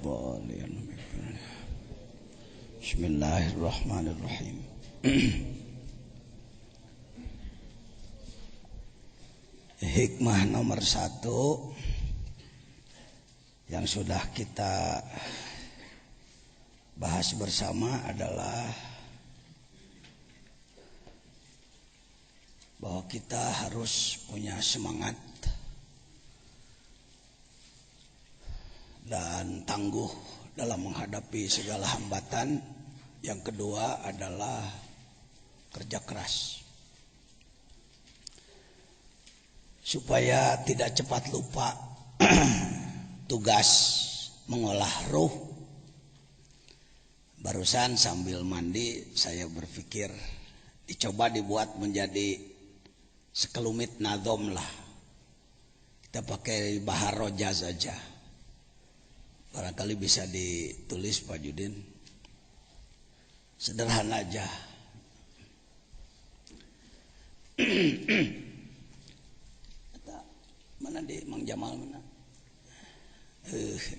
الضالين. بسم الله الرحمن الرحيم. Hikmah nomor 1 yang sudah kita bahas bersama adalah bahwa kita harus punya semangat dan tangguh dalam menghadapi segala hambatan. Yang kedua adalah kerja keras supaya tidak cepat lupa tugas mengolah ruh. Barusan sambil mandi saya berpikir dicoba dibuat menjadi sekelumit nadom lah. Kita pakai bahar roja saja. Barangkali bisa ditulis Pak Judin. Sederhana aja. Mana di Mang Jamal mana?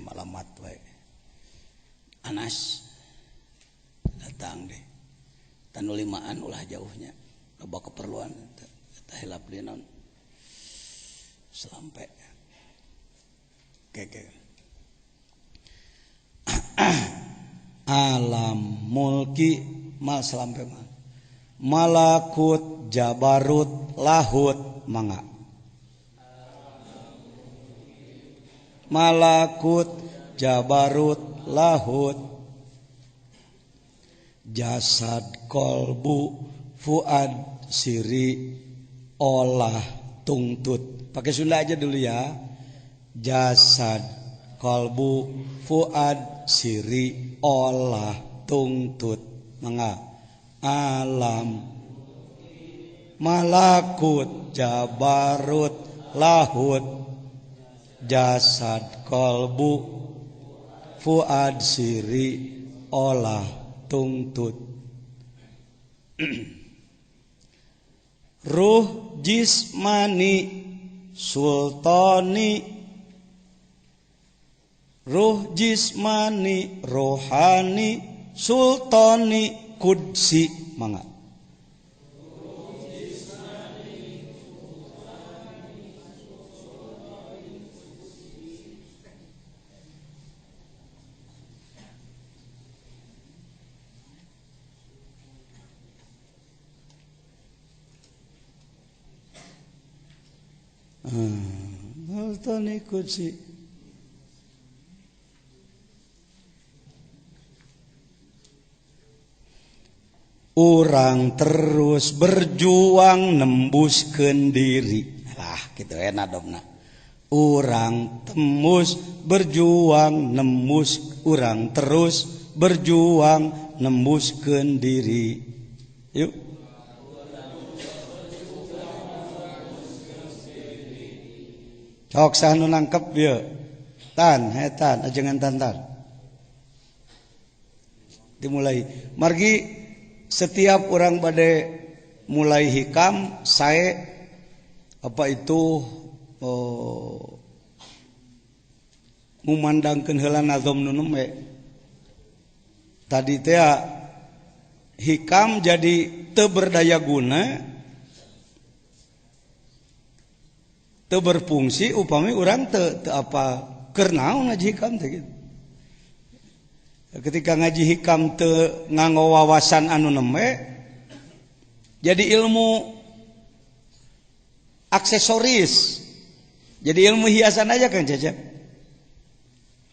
Malamat wae. Anas datang deh. Tanu 5an ulah jauhnya. Loba keperluan tah hilap deui naon. Selampe. Oke. Alam mulki mal selampe mal. Malakut jabarut lahut mangga. Malakut jabarut lahut jasad kolbu fuad siri olah tungtut. Pakai Sunda aja dulu ya. Jasad kolbu fuad siri olah tungtut mangga. Alam malakut jabarut lahut jasad kolbu fuad siri olah tungtut. Ruh jismani sultani, ruh jismani rohani sultani kudsi mangga. Sultani kudsi. Urang terus berjuang nembuskeun diri. Lah kitu nadobna. Urang tembus berjuang nembus, urang terus berjuang nembuskeun diri. Yuk. Cok sanu nangkep ieu. Tan, hetan ajengan tantar. Dimulai. Margi setiap orang bade mulai hikam sae apa itu memandangkeun heula nazom nu nembe. Tadi teh hikam jadi teu berdaya guna, teu berfungsi upami urang teu apa keur naon ngaji hikam teh gitu. Ketika ngaji hikam teu nganggo wawasan anu nembe jadi ilmu aksesoris. Jadi ilmu hiasan aja kan Cecep.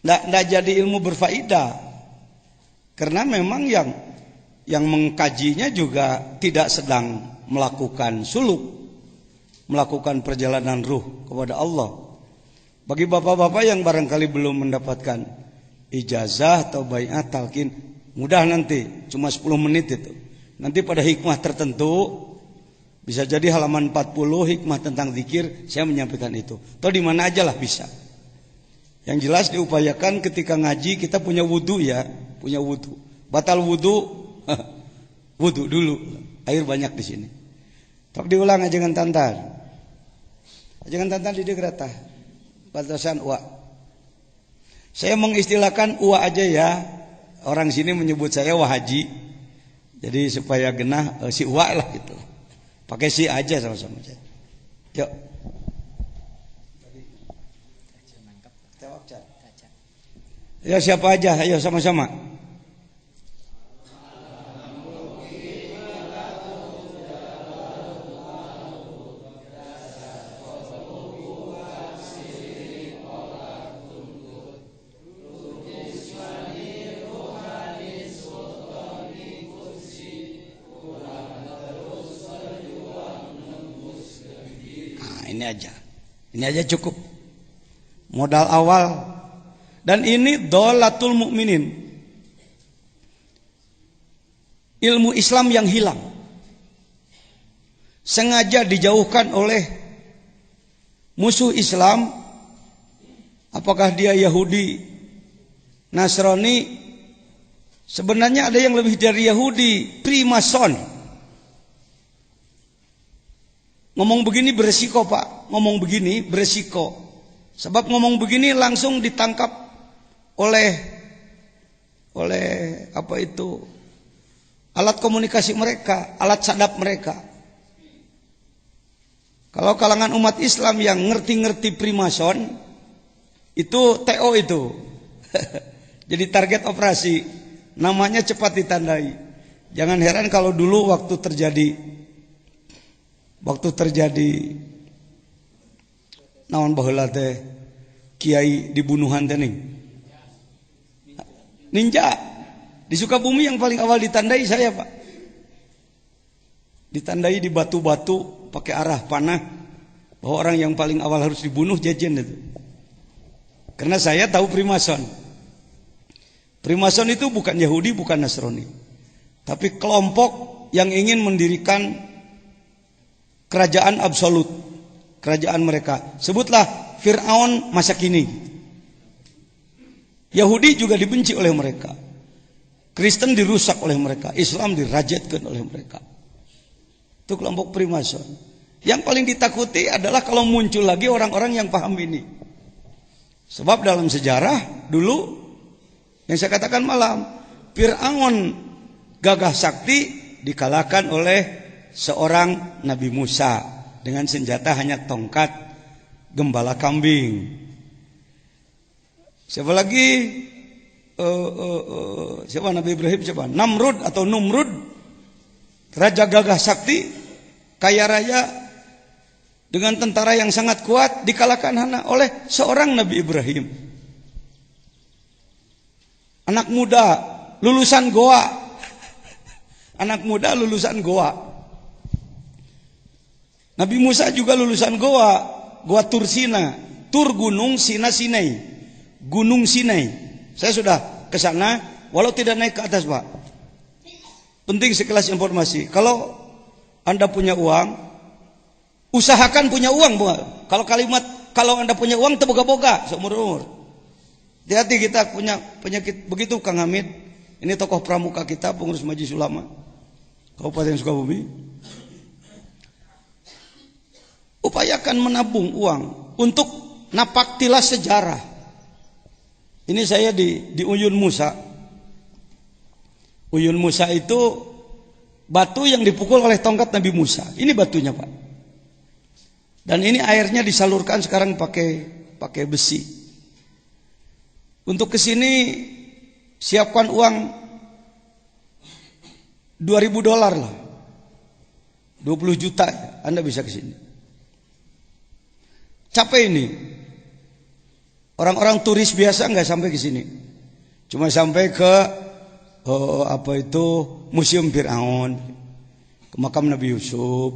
Nggak jadi ilmu berfaedah. Karena memang yang mengkajinya juga tidak sedang melakukan suluk, melakukan perjalanan ruh kepada Allah. Bagi bapak-bapak yang barangkali belum mendapatkan ijazah atau baiat talqin, mudah nanti, cuma 10 menit itu. Nanti pada hikmah tertentu, bisa jadi halaman 40 hikmah tentang zikir, saya menyampaikan itu. Atau di mana aja lah bisa. Yang jelas diupayakan ketika ngaji kita punya wudu ya, punya wudu. Batal wudu, wudu dulu. Air banyak di sini. Tapi diulang ajengan tantar. Ajengan tantar di degrata. Batasan wa. Saya mengistilahkan Uwa aja ya. Orang sini menyebut saya Wahaji. Jadi supaya genah si Uwa lah gitu. Pakai si aja sama-sama. Yuk. Ya siapa aja, ayo sama-sama. Ini aja cukup modal awal. Dan ini dhalatul mukminin, ilmu Islam yang hilang, sengaja dijauhkan oleh musuh Islam. Apakah dia Yahudi, Nasrani? Sebenarnya ada yang lebih dari Yahudi, Primason. Ngomong begini beresiko Pak, ngomong begini beresiko. Sebab ngomong begini langsung ditangkap oleh apa itu, alat komunikasi mereka, alat sadap mereka. Kalau kalangan umat Islam yang ngerti-ngerti Primason, itu TO itu. Jadi target operasi, namanya cepat ditandai. Jangan heran kalau dulu waktu terjadi naon baheula teh kiai dibunuhan teh ninja di Sukabumi yang paling awal ditandai saya Pak. Ditandai di batu-batu pakai arah panah bahwa orang yang paling awal harus dibunuh Jejen itu. Karena saya tahu Primason. Primason itu bukan Yahudi, bukan Nasrani, tapi kelompok yang ingin mendirikan kerajaan absolut, kerajaan mereka. Sebutlah Fir'aun masa kini. Yahudi juga dibenci oleh mereka, Kristen dirusak oleh mereka, Islam dirajatkan oleh mereka. Itu kelompok Primason. Yang paling ditakuti adalah kalau muncul lagi orang-orang yang paham ini. Sebab dalam sejarah dulu yang saya katakan malam, Fir'aun gagah sakti dikalahkan oleh seorang Nabi Musa dengan senjata hanya tongkat gembala kambing. Siapa lagi? Siapa Nabi Ibrahim? Siapa? Namrud atau Numrud, raja gagah sakti, kaya raya, dengan tentara yang sangat kuat, dikalahkan hanya oleh seorang Nabi Ibrahim. Anak muda lulusan Goa, anak muda lulusan Goa. Nabi Musa juga lulusan Goa, Goa Tursina, Tur gunung, Sina Sinai, Gunung Sinai. Saya sudah ke sana, walau tidak naik ke atas Pak. Penting sekelas informasi. Kalau Anda punya uang, usahakan punya uang Pak. Kalau Anda punya uang terboga-boga seumur umur. Hati-hati, kita punya penyakit begitu Kang Hamid. Ini tokoh pramuka kita, pengurus Majelis Ulama Kabupaten Sukabumi. Upayakan menabung uang untuk napaktilas sejarah. Ini saya di Uyun Musa. Uyun Musa itu batu yang dipukul oleh tongkat Nabi Musa. Ini batunya Pak. Dan ini airnya disalurkan sekarang pakai besi. Untuk kesini siapkan uang $2.000 lah, 20 juta, Anda bisa kesini. Capek ini. Orang-orang turis biasa nggak sampai ke sini, cuma sampai ke Museum Fir'aun, ke makam Nabi Yusuf,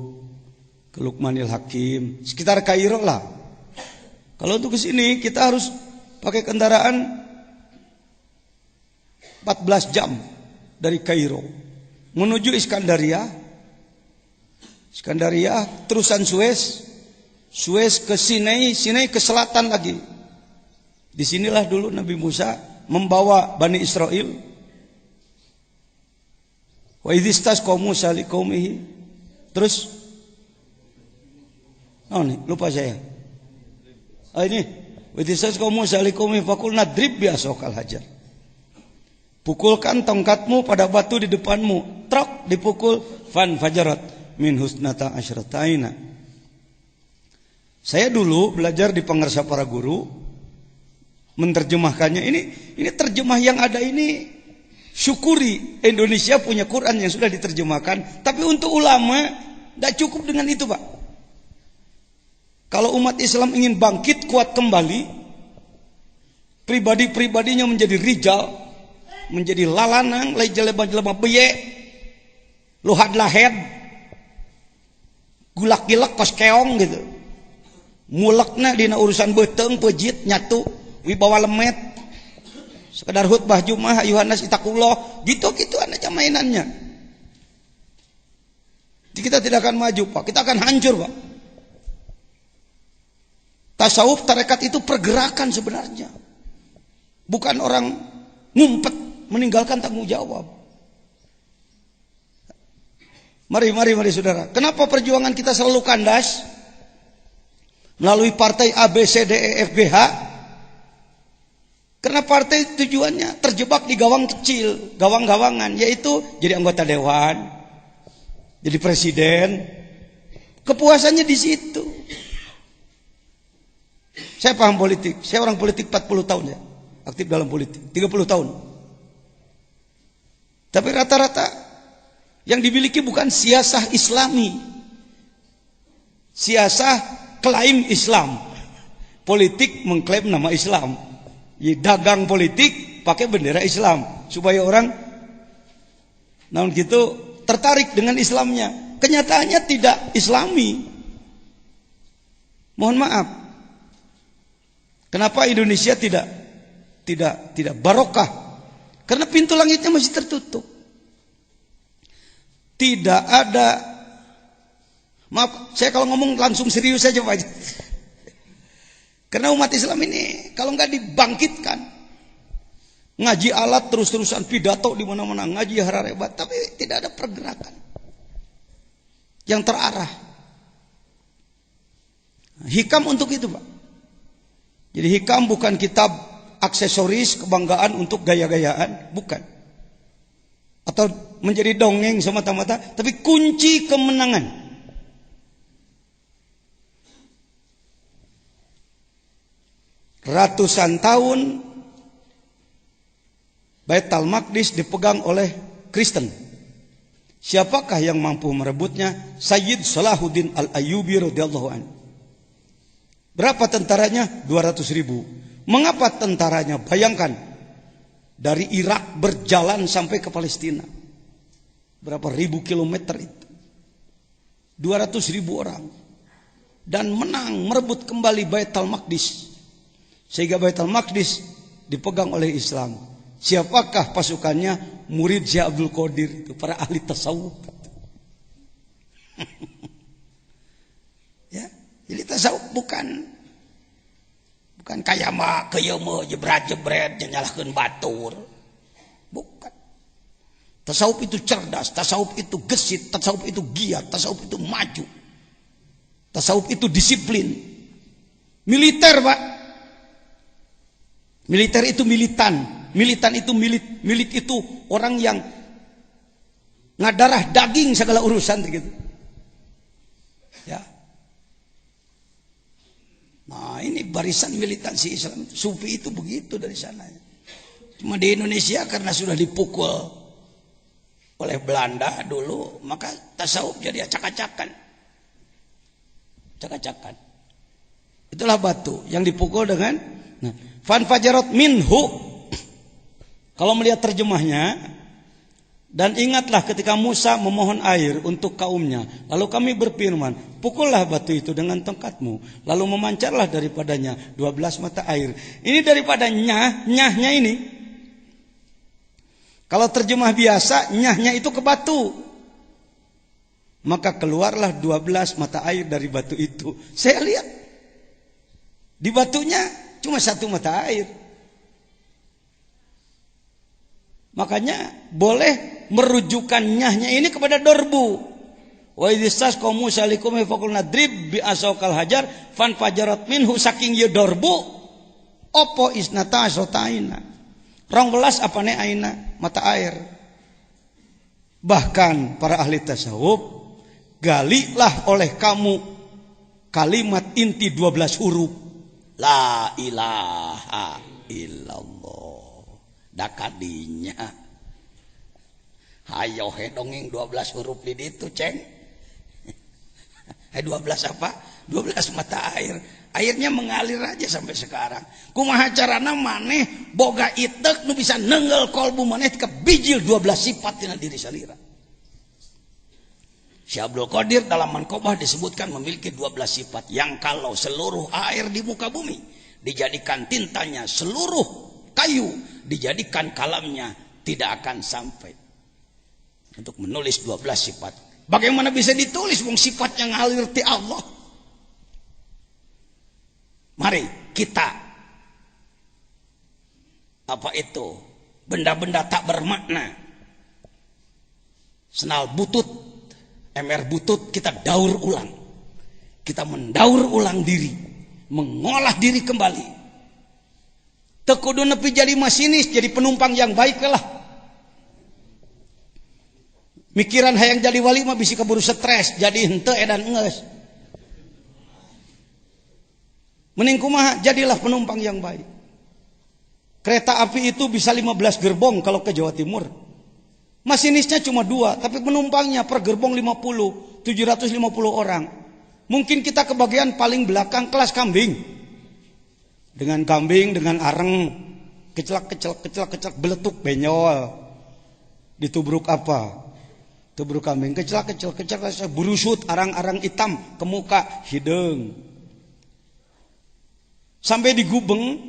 ke Luqmanil Hakim, sekitar Kairo lah. Kalau untuk ke sini kita harus pakai kendaraan 14 jam dari Kairo menuju Iskandaria, terusan Suez ke Sinai, Sinai ke selatan lagi. Disinilah dulu Nabi Musa membawa Bani Israel. Wa idhistas Musa liqaumihi. Terus, oh nih lupa saya. Ini Wa istasqa Musa liqaumihi faqulna drib bi asokal hajar. Pukulkan tongkatmu pada batu di depanmu. Trok dipukul, fan fajarat min husnata asyrataina. Saya dulu belajar di Pangarsa Para Guru, menerjemahkannya. Ini terjemah yang ada ini. Syukuri Indonesia punya Quran yang sudah diterjemahkan. Tapi untuk ulama tidak cukup dengan itu, Pak. Kalau umat Islam ingin bangkit kuat kembali, pribadi-pribadinya menjadi rijal, menjadi lalanang, lai jelema-jelema beye, luhad lahed, gulak-gilak kos keong gitu. Mulekna dina urusan beuteng, pejit, nyatu, wibawa lemet. Sekedar khutbah Jumat Yohanes itakullah, gitu-gitu aja mainannya. Kita tidak akan maju, Pak. Kita akan hancur, Pak. Tasawuf tarekat itu pergerakan sebenarnya. Bukan orang ngumpet meninggalkan tanggung jawab. Mari saudara. Kenapa perjuangan kita selalu kandas? Melalui partai A, B, C, D, E, F, G, H. Karena partai tujuannya terjebak di gawang kecil, gawang-gawangan, yaitu jadi anggota dewan, jadi presiden. Kepuasannya di situ. Saya paham politik, saya orang politik 40 tahun ya, aktif dalam politik, 30 tahun. Tapi rata-rata yang dimiliki bukan siasah Islami, siasah klaim Islam. Politik mengklaim nama Islam. Ya, dagang politik pakai bendera Islam supaya orang namun gitu tertarik dengan Islamnya. Kenyataannya tidak Islami. Mohon maaf. Kenapa Indonesia tidak barokah? Karena pintu langitnya masih tertutup. Tidak ada. Maaf, saya kalau ngomong langsung serius saja Pak. Karena umat Islam ini kalau nggak dibangkitkan, ngaji alat terus-terusan pidato di mana-mana, ngaji hararebat, tapi tidak ada pergerakan yang terarah. Hikam untuk itu, Pak. Jadi hikam bukan kitab aksesoris kebanggaan untuk gaya-gayaan, bukan. Atau menjadi dongeng semata-mata, tapi kunci kemenangan. Ratusan tahun Baitul Maqdis dipegang oleh Kristen. Siapakah yang mampu merebutnya? Sayyid Salahuddin Al-Ayyubi radhiyallahu anhu. Berapa tentaranya? 200.000. Mengapa tentaranya? Bayangkan, dari Irak berjalan sampai ke Palestina. Berapa ribu kilometer itu? 200.000 orang. Dan menang, merebut kembali Baitul Maqdis. Sehingga Baitul Maqdis dipegang oleh Islam. Siapakah pasukannya? Murid Syekh Abdul Qadir itu, para ahli tasawuf. Ya, jadi tasawuf bukan kayama kayama jebret-jebret nyalahkeun batur. Bukan. Tasawuf itu cerdas, tasawuf itu gesit, tasawuf itu giat, tasawuf itu maju. Tasawuf itu disiplin. Militer, Pak. Militer itu militan. Militan itu milit itu orang yang ngadarah daging segala urusan gitu. Ya. Nah, ini barisan militansi Islam. Sufi itu begitu dari sana. Cuma di Indonesia karena sudah dipukul oleh Belanda dulu, maka tasawuf jadi acak-acakan. Acak-acakan. Itulah batu yang dipukul dengan fan fajarat minhu. Kalau melihat terjemahnya, dan ingatlah ketika Musa memohon air untuk kaumnya, lalu kami berfirman, pukullah batu itu dengan tongkatmu, lalu memancarlah daripadanya 12 mata air. Ini daripada nyahnya ini. Kalau terjemah biasa, nyahnya itu ke batu, maka keluarlah 12 mata air dari batu itu. Saya lihat di batunya cuma 1 mata air. Makanya boleh merujukan nyahnya ini kepada dorbu. Wa idzas qaum Musa likum faqulna drib bi asaqal hajar fan fajarat minhu, saking ye dorbu Opo isnata asotaina. 12 apane aina mata air. Bahkan para ahli tasawuf, galilah oleh kamu kalimat inti 12 huruf. La ilaha illallah. Dakadinya. Hayo dongeng 12 huruf di ditu, ceng. 12 apa? 12 mata air. Airnya mengalir aja sampai sekarang. Kumaha carana maneh boga itek nu bisa nenggel kolbu maneh ke bijil 12 sifat tina diri salira. Syekh Abdul Qadir dalam Manqobah disebutkan memiliki 12 sifat yang kalau seluruh air di muka bumi dijadikan tintanya, seluruh kayu dijadikan kalamnya, tidak akan sampai untuk menulis 12 sifat. Bagaimana bisa ditulis wong sifatnya ngalir ti Allah? Mari kita apa itu benda-benda tak bermakna, senal butut, MR butut, kita daur ulang, kita mendaur ulang diri, mengolah diri kembali. Teu kudu nepi jadi masinis, jadi penumpang yang baik lah. Mikiran hayang jadi wali mah bisi keburu stres, jadi henteu edan enggeus. Mending kumaha, jadilah penumpang yang baik. Kereta api itu bisa 15 gerbong kalau ke Jawa Timur. Masinisnya cuma 2, tapi penumpangnya per gerbong 50, 750 orang. Mungkin kita kebagian paling belakang kelas kambing. Dengan kambing, dengan areng, kecelak, beletuk, benyol. Ditubruk apa? Tubruk kambing, kecelak, burusut, arang-arang hitam ke muka, hidung. Sampai di Gubeng,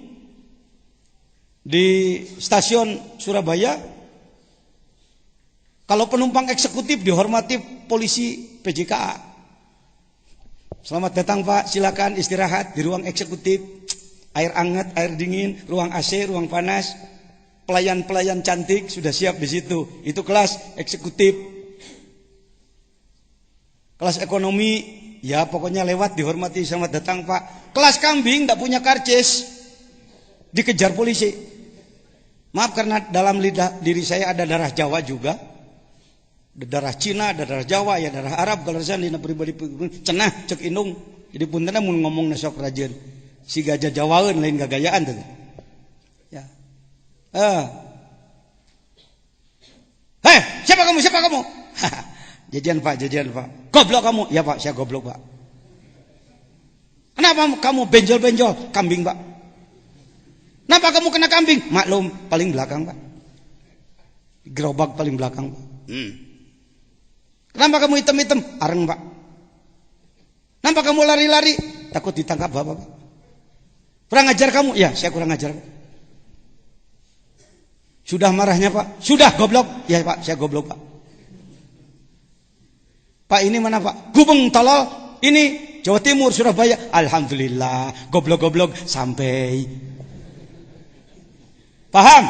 di stasiun Surabaya, kalau penumpang eksekutif dihormati polisi PJKA. Selamat datang Pak, silakan istirahat di ruang eksekutif. Air hangat, air dingin, ruang AC, ruang panas. Pelayan-pelayan cantik sudah siap di situ. Itu kelas eksekutif. Kelas ekonomi, ya pokoknya lewat dihormati, selamat datang Pak. Kelas kambing tidak punya karcis, dikejar polisi. Maaf karena dalam lidah diri saya ada darah Jawa juga, ada darah Cina, ada darah Jawa, ya darah Arab. Kalau saya dina pribadi cenah cek indung, jadi puntenna mun ngomong nasok rajin. Si gajah Jawaeun lain gagayaan tuh. Ya. Hei, siapa kamu? Siapa kamu? Jajan Pak. Goblok kamu? Ya Pak, saya goblok Pak. Kenapa kamu benjol-benjol? Kambing Pak. Kenapa kamu kena kambing? Maklum, paling belakang Pak. Gerobak paling belakang Pak. Kenapa kamu hitam-hitam? Areng Pak. Kenapa kamu lari-lari? Takut ditangkap Bapak Pak. Kurang ajar kamu? Ya, saya kurang ajar Pak. Sudah marahnya Pak? Sudah goblok? Ya Pak, saya goblok Pak. Pak ini mana Pak? Gubeng tolol. Ini Jawa Timur, Surabaya. Alhamdulillah, goblok-goblok sampai. Paham?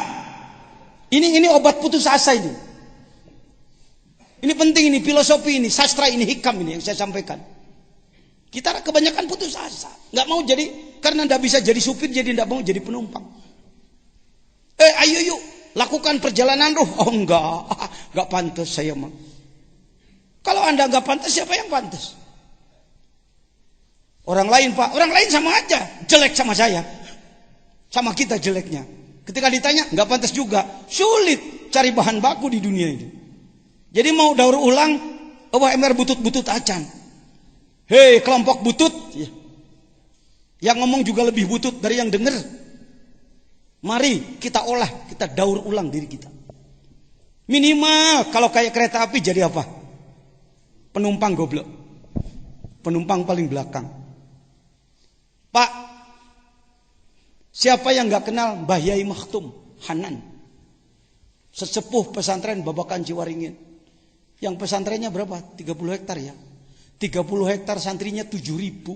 Ini obat putus asa ini. Ini penting, ini filosofi, ini sastra, ini hikam ini yang saya sampaikan. Kita kebanyakan putus asa, nggak mau jadi, karena nggak bisa jadi supir, jadi nggak mau jadi penumpang. Ayo yuk, lakukan perjalanan ruh. Oh nggak pantas saya mah. Kalau Anda nggak pantas, siapa yang pantas? Orang lain Pak, orang lain sama aja, jelek sama saya, sama kita jeleknya. Ketika ditanya, nggak pantas juga. Sulit cari bahan baku di dunia ini. Jadi mau daur ulang, MR butut-butut acan. Hei kelompok butut, yang ngomong juga lebih butut dari yang dengar. Mari kita olah, kita daur ulang diri kita. Minimal kalau kayak kereta api jadi apa? Penumpang goblok, penumpang paling belakang. Pak, siapa yang nggak kenal Mbah Yai Makhtum Hanan, sesepuh pesantren Babakan Ciwaringin, yang pesantrennya berapa? 30 hektar ya. 30 hektar santrinya 7.000.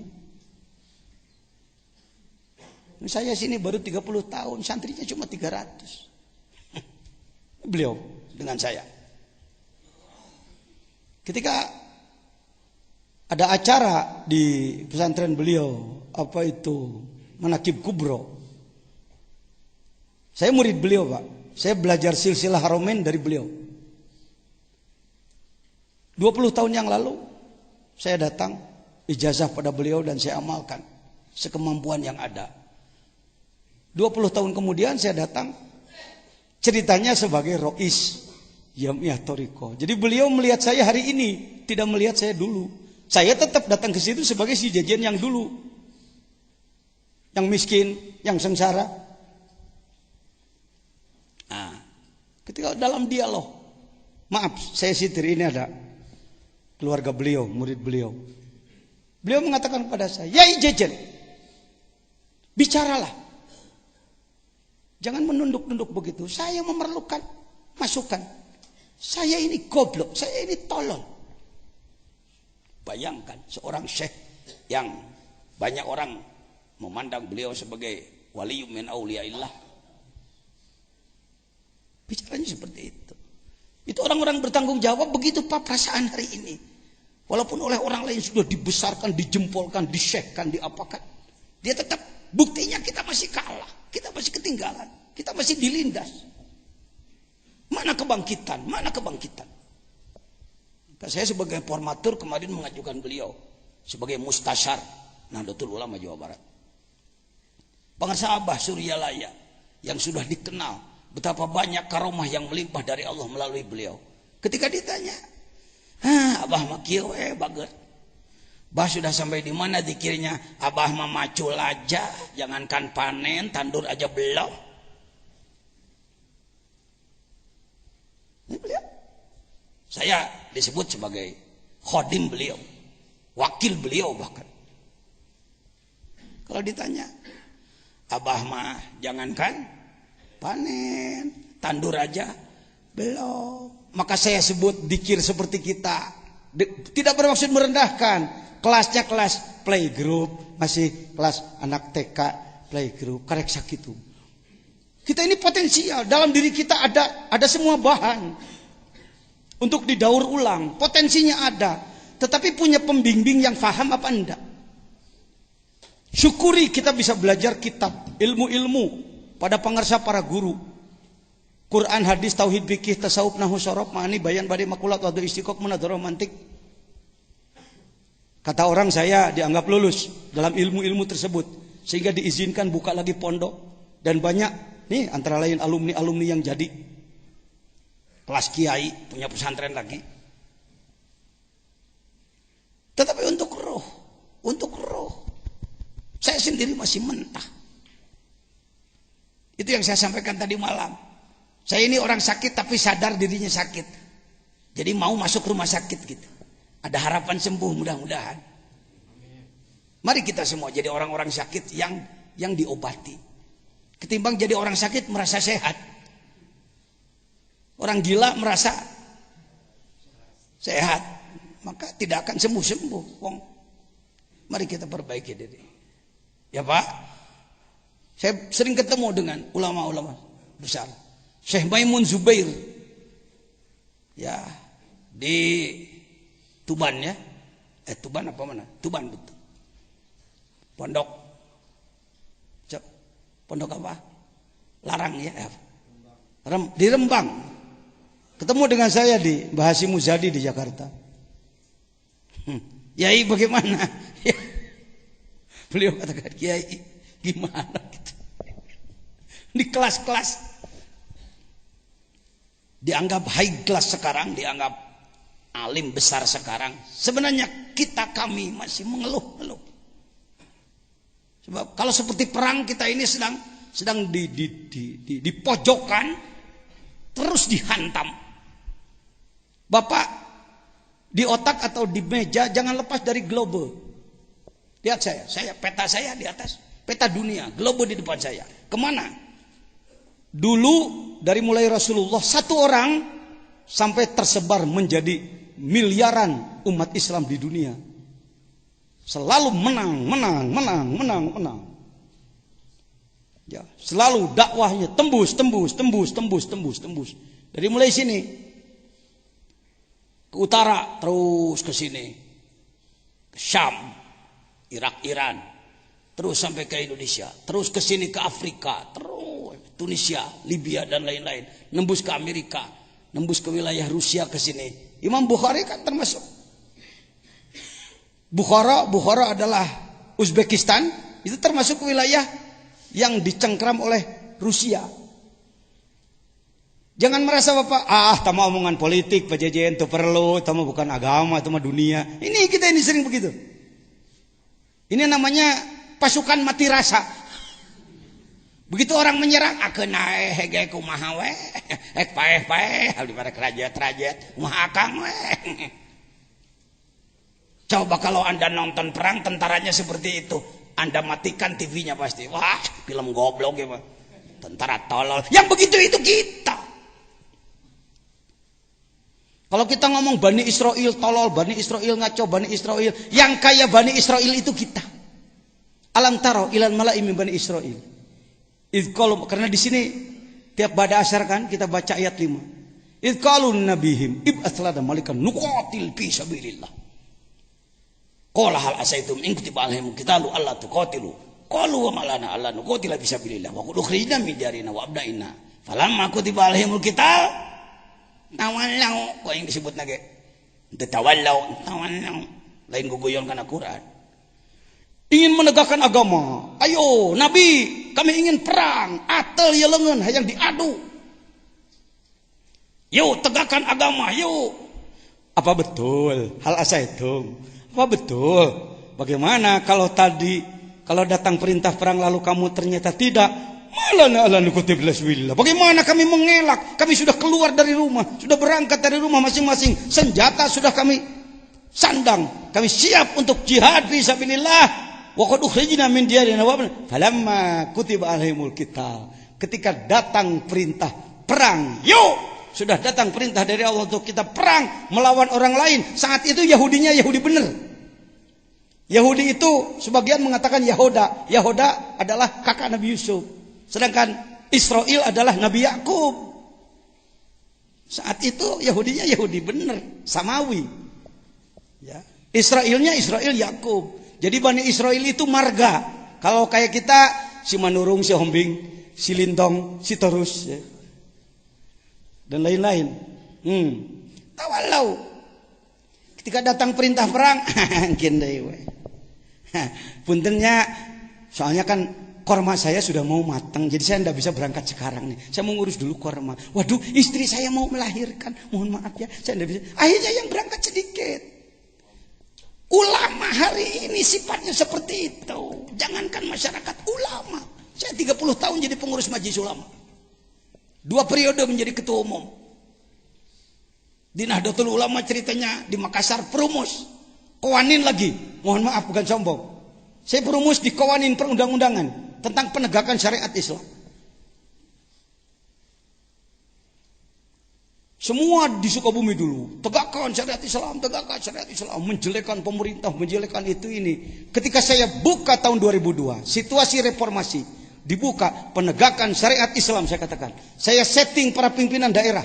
Saya sini baru 30 tahun, santrinya cuma 300. Beliau dengan saya. Ketika ada acara di pesantren beliau, apa itu, Manaqib Kubro, Saya murid beliau, Pak. Saya belajar silsilah Haramain dari beliau. 20 tahun yang lalu saya datang ijazah pada beliau dan saya amalkan sekemampuan yang ada. 20 tahun kemudian saya datang, ceritanya sebagai Rois Jamiah Thariqah. Jadi beliau melihat saya hari ini, tidak melihat saya dulu. Saya tetap datang ke situ sebagai si jajan yang dulu, yang miskin, yang sengsara. Nah, ketika dalam dialog, maaf saya sitir, ini ada keluarga beliau, murid beliau. Beliau mengatakan kepada saya, "Yai jajan, bicaralah. Jangan menunduk-nunduk begitu. Saya memerlukan masukan. Saya ini goblok, saya ini tolol." Bayangkan seorang syekh yang banyak orang memandang beliau sebagai waliyum min auliyaillah. Bicaranya seperti itu. Itu orang-orang bertanggung jawab. Begitu Pak perasaan hari ini. Walaupun oleh orang lain sudah dibesarkan, dijempolkan, disyekhkan, diapakan, dia tetap buktinya kita masih kalah, kita masih ketinggalan, kita masih dilindas. Mana kebangkitan? Mana kebangkitan? Saya sebagai formatur kemarin mengajukan beliau sebagai mustasyar Nahdlatul Ulama Jawa Barat. Pengasabah Suryalaya yang sudah dikenal betapa banyak karomah yang melimpah dari Allah melalui beliau. Ketika ditanya, Abah mah kieu bager. Bah sudah sampai di mana zikirnya? Abah mah macul aja, jangankan panen, tandur aja belum. Ini beliau. Saya disebut sebagai khodim beliau, wakil beliau bahkan. Kalau ditanya, Abah mah jangankan panen, tandur aja belum. Maka saya sebut dikir seperti kita. Tidak bermaksud merendahkan. Kelasnya kelas playgroup, masih kelas anak TK playgroup, karek sakitu. Kita ini potensial, dalam diri kita ada semua bahan untuk didaur ulang, potensinya ada. Tetapi punya pembimbing yang faham apa enggak? Syukuri kita bisa belajar kitab, ilmu-ilmu pada pengarsa para guru. Quran, hadis, tauhid, fikih, tasawuf, nahwu, syaraf, ma'ani, bayan, badi, makulat, wadu, istiqoq, munadharah, mantik. Kata orang saya dianggap lulus dalam ilmu-ilmu tersebut, sehingga diizinkan buka lagi pondok. Dan banyak nih antara lain alumni-alumni yang jadi kelas kiai, punya pesantren lagi. Tetapi untuk roh saya sendiri masih mentah. Itu yang saya sampaikan tadi malam. Saya ini orang sakit tapi sadar dirinya sakit. Jadi mau masuk rumah sakit gitu. Ada harapan sembuh mudah-mudahan. Mari kita semua jadi orang-orang sakit yang diobati. Ketimbang jadi orang sakit merasa sehat. Orang gila merasa sehat, maka tidak akan sembuh-sembuh. Mari kita perbaiki diri. Ya Pak, saya sering ketemu dengan ulama-ulama besar. Syekh Maimun Zubair, ya di Tuban ya, Tuban apa mana? Tuban betul. Pondok apa? Larang ya, di Rembang. Ketemu dengan saya di Mbah Hasyim Muzadi di Jakarta. Yai bagaimana? Beliau katakan, Kiai gimana gitu. Di kelas-kelas dianggap high class sekarang, dianggap alim besar sekarang. Sebenarnya kami masih mengeluh-ngeluh. Sebab kalau seperti perang kita ini sedang di pojokan, terus dihantam. Bapak di otak atau di meja jangan lepas dari globe. Lihat saya peta saya di atas, peta dunia, globe di depan saya. Kemana? Dulu dari mulai Rasulullah satu orang sampai tersebar menjadi miliaran umat Islam di dunia. Selalu menang. Ya, selalu dakwahnya tembus. Dari mulai sini ke utara terus ke sini, ke Syam, Irak, Iran, terus sampai ke Indonesia, terus ke sini ke Afrika, Tunisia, Libya dan lain-lain, nembus ke Amerika, nembus ke wilayah Rusia ke sini. Imam Bukhari kan termasuk. Bukhara adalah Uzbekistan, itu termasuk wilayah yang dicengkram oleh Rusia. Jangan merasa Bapak, tamu omongan politik, Pak Jejen, itu perlu, tamu bukan agama, tamu dunia. Ini kita ini sering begitu. Ini namanya pasukan mati rasa. Begitu orang menyerang, akeuna hege kumaha we, ek paeh daripada kerajat, kumaha akang we. Coba kalau Anda nonton perang, tentaranya seperti itu, Anda matikan TV-nya pasti. Wah, film goblok ya, Pak. Tentara tolol. Yang begitu itu kita. Kalau kita ngomong Bani Israel tolol, Bani Israel ngaco, Bani Israel, yang kaya Bani Israel itu kita. Alam taro ilal mala'i min Bani Israel. Karena di sini tiap pada asar kan kita baca ayat 5. Idh qalu nabihim ib'ats lana malikan nuqatil fi sabilillah. Qala hal asaitum in kutiba alaihim qitalu alla tuqatilu. Qalu wa malana alla nuqatila fi sabilillah wa qad ukhrijna min diyarina wa abnaina. Falamma kutiba alaihimul qital tawallau, kok yang disebut nage tawallau lain guguyon kana Quran. Ingin menegakkan agama, ayo Nabi, kami ingin perang, atel ya lengan hayang diadu. Yuk tegakkan agama, yuk. Apa betul hal asaitum? Apa betul? Bagaimana kalau datang perintah perang lalu kamu ternyata tidak? Malana ala nukuti bilaswillah. Bagaimana kami mengelak? Kami sudah keluar dari rumah, sudah berangkat dari rumah masing-masing. Senjata sudah kami sandang. Kami siap untuk jihad fi sabilillah. Wa qad ukhrijna min diyarina wa falamma kutiba alaihimul qital. Ketika datang perintah perang, yuk, sudah datang perintah dari Allah untuk kita perang melawan orang lain. Saat itu Yahudinya Yahudi benar. Yahudi itu sebagian mengatakan Yahoda. Yahoda adalah kakak Nabi Yusuf. Sedangkan Israel adalah Nabi Yakub. Saat itu Yahudinya Yahudi benar, Samawi. Ya. Israelnya Israel Yakub. Jadi Bani Israel itu marga. Kalau kayak kita, si Manurung, si Hombing, si Lintong, si Terus, ya. Dan lain-lain. Tawalau. Ketika datang perintah perang, puntennya, soalnya kan korma saya sudah mau matang, jadi saya tidak bisa berangkat sekarang nih. Saya mau ngurus dulu korma. Waduh, istri saya mau melahirkan, mohon maaf ya, saya tidak bisa. Akhirnya yang berangkat sedikit. Ulama hari ini sifatnya seperti itu. Jangankan masyarakat, ulama. Saya 30 tahun jadi pengurus majelis ulama. 2 periode menjadi ketua umum. Di Nahdlatul Ulama ceritanya di Makassar perumus. Kawanin lagi. Mohon maaf bukan sombong. Saya perumus di kawanin perundang-undangan tentang penegakan syariat Islam. Semua di Sukabumi dulu, tegakkan syariat Islam, menjelekan pemerintah, menjelekan itu ini. Ketika saya buka tahun 2002, situasi reformasi, dibuka penegakan syariat Islam, saya katakan. Saya setting para pimpinan daerah.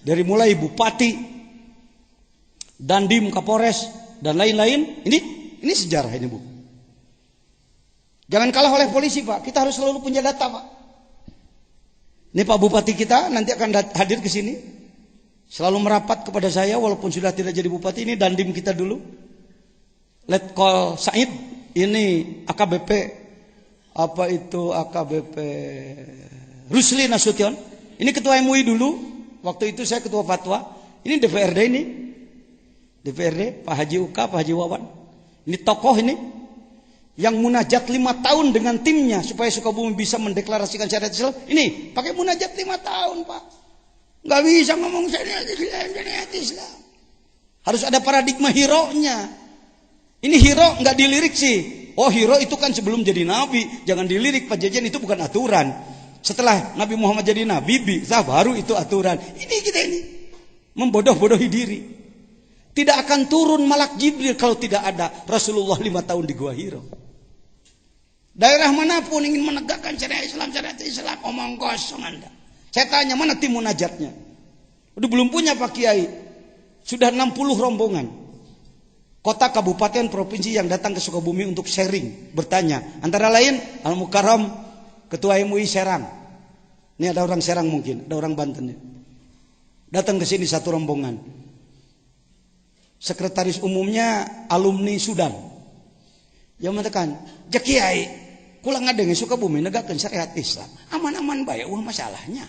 Dari mulai bupati, dandim, kapolres, dan lain-lain. Ini sejarah ini, Bu. Jangan kalah oleh polisi, Pak. Kita harus selalu punya data, Pak. Ini Pak Bupati kita nanti akan hadir ke sini. Selalu merapat kepada saya walaupun sudah tidak jadi bupati. Ini dandim kita dulu. Letkol Said, ini AKBP AKBP Rusli Nasution. Ini ketua MUI dulu. Waktu itu saya ketua fatwa. Ini DPRD ini. DPRD Pak Haji Uka, Pak Haji Wawan. Ini tokoh ini yang munajat 5 tahun dengan timnya supaya Sukabumi bisa mendeklarasikan syariat Islam. Ini pakai munajat 5 tahun, Pak. Nggak bisa ngomong syariat Islam. Harus ada paradigma hero-nya. Ini hero nggak dilirik sih. Oh, hero itu kan sebelum jadi nabi. Jangan dilirik, Pak Jejen, itu bukan aturan. Setelah Nabi Muhammad jadi nabi, baru itu aturan. Ini kita ini membodoh-bodohi diri. Tidak akan turun malak Jibril kalau tidak ada Rasulullah 5 tahun di Gua Hiro. Daerah manapun ingin menegakkan syariat Islam, omong kosong Anda. Saya tanya, mana tim munajatnya? Udah belum punya Pak Kiai. Sudah 60 rombongan. Kota, kabupaten, provinsi yang datang ke Sukabumi untuk sharing, bertanya. Antara lain Al-Mukarram, Ketua MUI Serang. Ini ada orang Serang mungkin, ada orang Banten. Datang ke sini satu rombongan. Sekretaris umumnya alumni Sudan. Yang mengatakan, "Jak Kiai, kula ngadenge Sukabumi negakeun syariat Islam. Aman-aman bae eueuh masalahnya.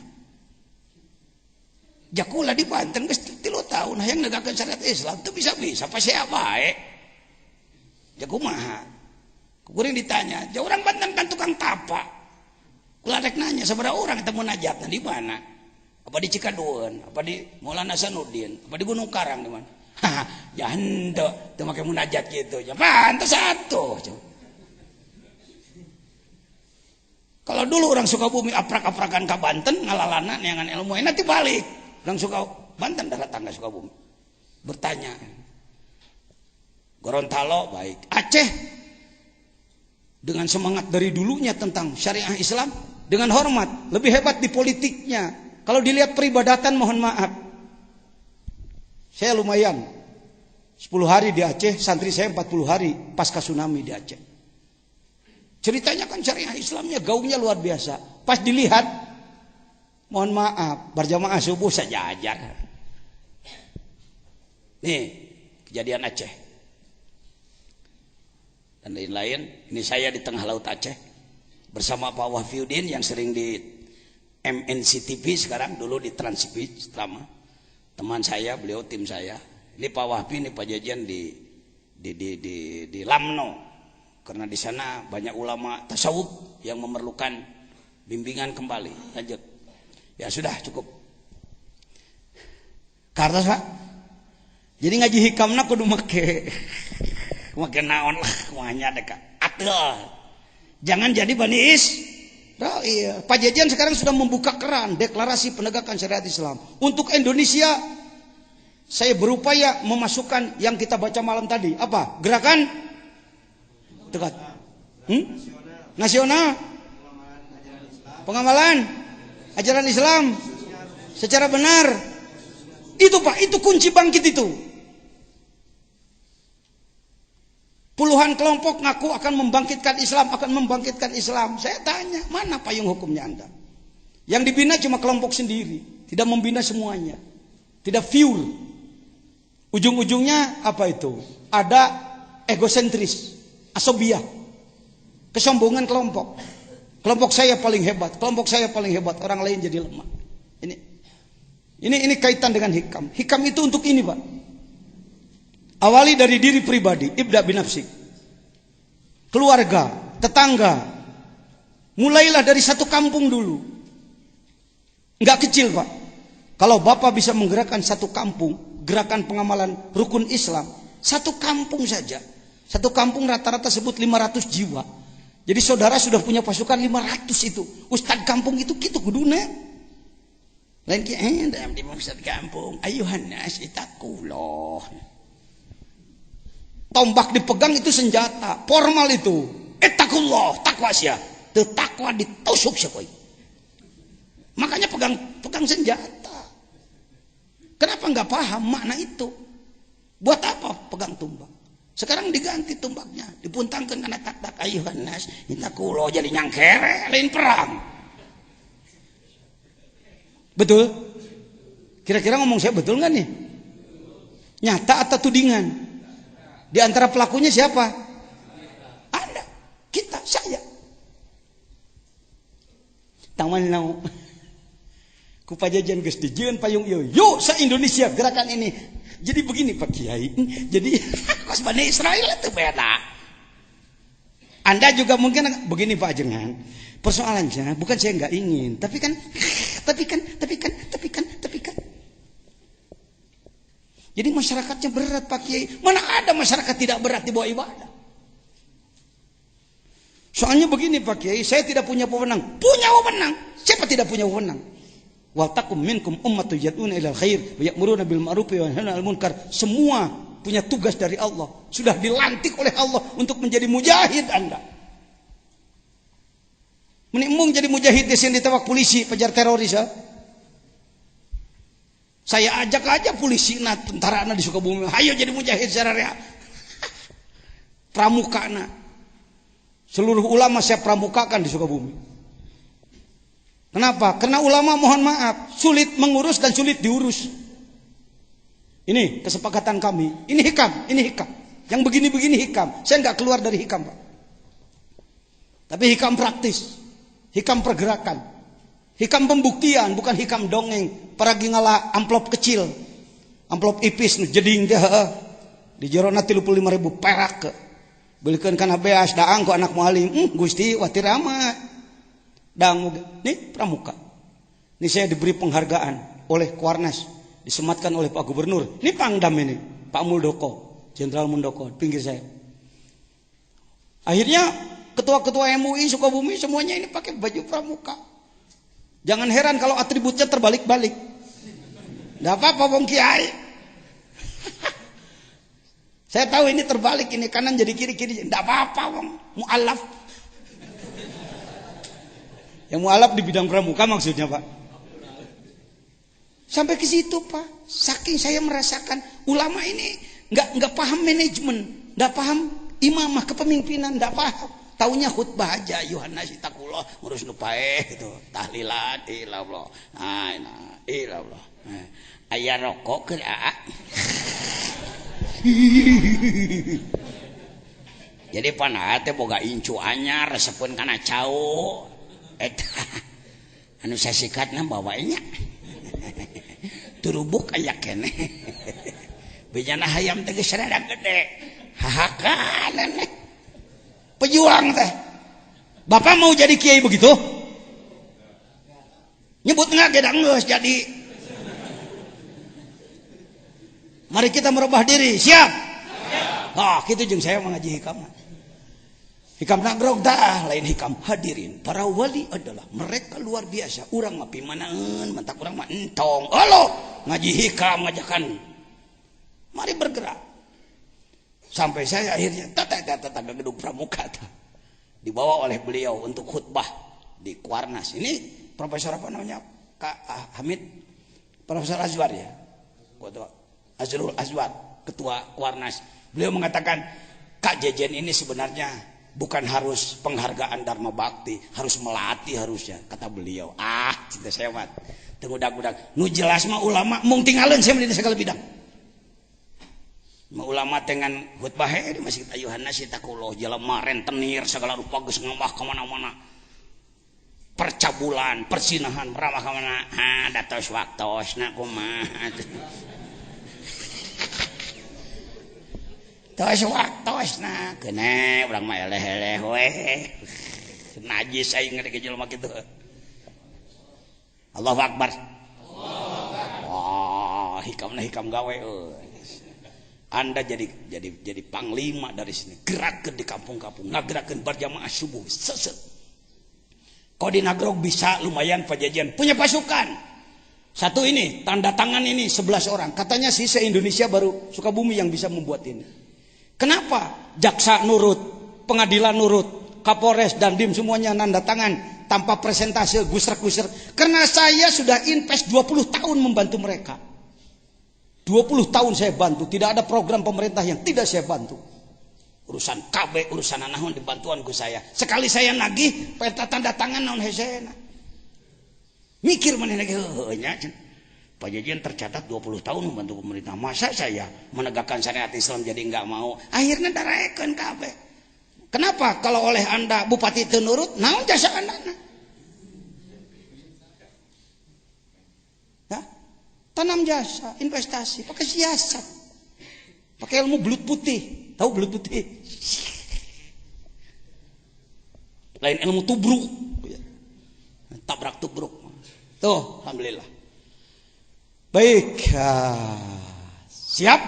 Jak kula di Banten geus 3 tahun hayang negakeun syariat Islam teu bisa-bisa pasea bae." Jak kumaha? Kuring ditanya, "Ja urang Banten kan tukang tapa." Kula rek nanya sabaraha urang eta munajatna di mana? Apa di Cikadueun, apa di Maulana Hasanuddin, apa di Gunung Karang di mana? Haha, jangan teu make munajat gitu. Ya pantes satu. Kalau dulu orang Sukabumi aprak-aprakan ke Banten ngalalana neangan ilmu nanti balik. Orang Banten darah tangga Sukabumi. Bertanya. Gorontalo baik. Aceh dengan semangat dari dulunya tentang syariah Islam dengan hormat, lebih hebat di politiknya. Kalau dilihat peribadatan mohon maaf. Saya lumayan 10 hari di Aceh, santri saya 40 hari pasca tsunami di Aceh. Ceritanya kan syariah Islamnya gaungnya luar biasa. Pas dilihat, mohon maaf, berjamaah subuh saja aja. Nih, kejadian Aceh. Dan lain-lain, ini saya di tengah laut Aceh. Bersama Pak Wahfiuddin yang sering di MNC TV sekarang, dulu di Trans TV selama. Teman saya, beliau tim saya. Ini Pak Wahfi, ini Pak Jajan di Lamno, karena di sana banyak ulama tasawuf yang memerlukan bimbingan kembali. Lanjut. Ya sudah cukup. Karena Pak. Jadi ngaji hikamna kudu make naon lah kumaha deka. Atel. Jangan jadi Bani Oh, iya. Pak Jajan sekarang sudah membuka keran deklarasi penegakan syariat Islam. Untuk Indonesia, saya berupaya memasukkan yang kita baca malam tadi. Apa? Gerakan dekat. Nasional. Pengamalan ajaran Islam secara benar. Itu Pak, itu kunci bangkit itu. Puluhan kelompok ngaku akan membangkitkan Islam, Saya tanya, mana payung hukumnya Anda? Yang dibina cuma kelompok sendiri, tidak membina semuanya. Tidak pure. Ujung-ujungnya apa itu? Ada egosentris, asobiah, kesombongan kelompok. Kelompok saya paling hebat, orang lain jadi lemah. Ini kaitan dengan hikam. Hikam itu untuk ini, Pak. Awali dari diri pribadi, ibda binafsik. Keluarga, tetangga. Mulailah dari satu kampung dulu. Enggak kecil, Pak. Kalau Bapak bisa menggerakkan satu kampung, gerakan pengamalan rukun Islam, satu kampung saja. Satu kampung rata-rata sebut 500 jiwa. Jadi saudara sudah punya pasukan 500 itu. Ustadz kampung itu gitu kuduna. Lain dalam di ustadz kampung, ayuhan nas itakullah. Tombak dipegang itu senjata, formal itu. Ittaqullah, takwa sia. Teu takwa ditusuk sekoi. Makanya pegang senjata. Kenapa enggak paham makna itu? Buat apa pegang tombak? Sekarang diganti tombaknya, dipuntangkeun kana tak-tak ayuhan nas, ittaqullah jadi nyangkere lain perang. Betul? Kira-kira ngomong saya betul enggak nih? Nyata atau tudingan? Di antara pelakunya siapa? Anda, kita, saya. Taman nau. Ku pajajan geus dijieun payung ieu. Yuk sa Indonesia gerakan ini. Jadi begini Pak Kiai. Jadi kos Bani Israel itu beda. Anda juga mungkin begini Pak Jengan. Persoalannya bukan saya enggak ingin, tapi kan. Jadi masyarakatnya berat Pak Kiai. Mana ada masyarakat tidak berat di bawah ibadah? Soalnya begini Pak Kiai, saya tidak punya wewenang. Punya wewenang. Siapa tidak punya wewenang? Wa takum minkum ummatun yad'una ilal khair wa ya'muruna bil ma'ruf wa yanhauna 'anil munkar. Semua punya tugas dari Allah. Sudah dilantik oleh Allah untuk menjadi mujahid Anda. Menimbung jadi mujahid di sini ditembak polisi, pejar teroris ya. Saya ajak aja polisi tentara di Sukabumi, ayo jadi mujahid secara pramuka Seluruh ulama saya pramukakan di Sukabumi. Kenapa? Karena ulama mohon maaf sulit mengurus dan sulit diurus. Ini kesepakatan kami. Ini hikam, ini hikam. Yang begini-begini hikam. Saya nggak keluar dari hikam, Pak. Tapi hikam praktis, hikam pergerakan, hikam pembuktian, bukan hikam dongeng. Paragi ngalah amplop kecil, amplop ipis nu jeding teh di jerona 35.000 perak ke. Belikan kana beas daang ku anak mualim. Gusti watir amat. Dangu nih pramuka. Ini saya diberi penghargaan oleh Kuarnas, disematkan oleh Pak Gubernur. Ini Pangdam ini, Pak Muldoko, Jenderal Muldoko, pinggir saya. Akhirnya ketua-ketua MUI Sukabumi semuanya ini pakai baju pramuka. Jangan heran kalau atributnya terbalik-balik. Enggak apa-apa Bang Kiai. Saya tahu ini terbalik, ini kanan jadi kiri-kiri. Enggak apa-apa Bang, mualaf. Yang mualaf di bidang pramuka maksudnya, Pak. Sampai ke situ, Pak. Saking saya merasakan ulama ini enggak paham manajemen, enggak paham imamah kepemimpinan, enggak paham. Taunya khutbah aja, Yohanes itakullah, ngurus nupaeh gitu, tahlilan ilallah. Nah, ilallah. Aya rokok ke aa. Jadi panah teh boga incu anyar resepkeun kana cau. Eta anu sasikatna bawanya. Turubuk aya keneh. Bejana hayam teh geus rada gede. Hahakan. Pejuang teh. Bapak mau jadi kiai begitu? Nyebut enggak gedang geus jadi. Mari kita merubah diri. Siap? Ah, kitu jeung saya mengaji hikam. Hikam nagrog dah, lain hikam hadirin. Para wali adalah mereka luar biasa. Urang mah pimanaeun, mentak urang mah entong. Aloh, ngaji hikam ngajakan. Mari bergerak. Sampai saya akhirnya tata gedung pramuka dibawa oleh beliau untuk khutbah di Kuarnas. Ini profesor apa namanya? Kak Hamid, Profesor Azwar ya. Azrul Azwar, ketua Kuarnas. Beliau mengatakan, Kak Jejen ini sebenarnya bukan harus penghargaan Dharma Bakti, harus melatih harusnya, kata beliau. Cinta saya mat. Tengudak-udak. Nu jelas mah ulama mung tinggalin saya di segala bidang. Ulama dengan khutbah di Masjid Yohanes itakullah jelema rentenir segala rupa geus ngambah ka mana-mana. Percabulan, persinahan, ramah ka mana? Datos waktosna kumaha. Tos waktosna keuneu urang mah eleh-eleh we. Najis aing ngeri jelema kitu. Allahu Akbar. Allahu Akbar. Hikamna hikam gawe euy. Anda jadi panglima dari sini, gerakkan di kampung-kampung, ngagerakkan berjamaah subuh, seset. Kau di Nagrog bisa lumayan pajajian, punya pasukan. Satu ini, tanda tangan ini 11 orang. Katanya sih se-Indonesia baru Sukabumi yang bisa membuat ini. Kenapa? Jaksa nurut, pengadilan nurut, Kapolres dan Dim semuanya nanda tangan tanpa presentase gusrak-gusrak. Karena saya sudah invest 20 tahun membantu mereka. 20 tahun saya bantu, tidak ada program pemerintah yang tidak saya bantu. Urusan KB, urusan naon dibantuan ku saya. Sekali saya nagih, peta tanda tangan naon hesena. Mikir mana lagi nya. Pajajian tercatat 20 tahun membantu pemerintah. Masa saya menegakkan syariat Islam jadi enggak mau? Akhirnya daraekeun KB. Kenapa kalau oleh Anda bupati teu nurut, naon jasa Anda? Tanam jasa, investasi, pakai siasat, pakai ilmu belut putih. Tahu belut putih? Lain ilmu tubruk, tabrak tubruk. Tuh, alhamdulillah. Baik, siap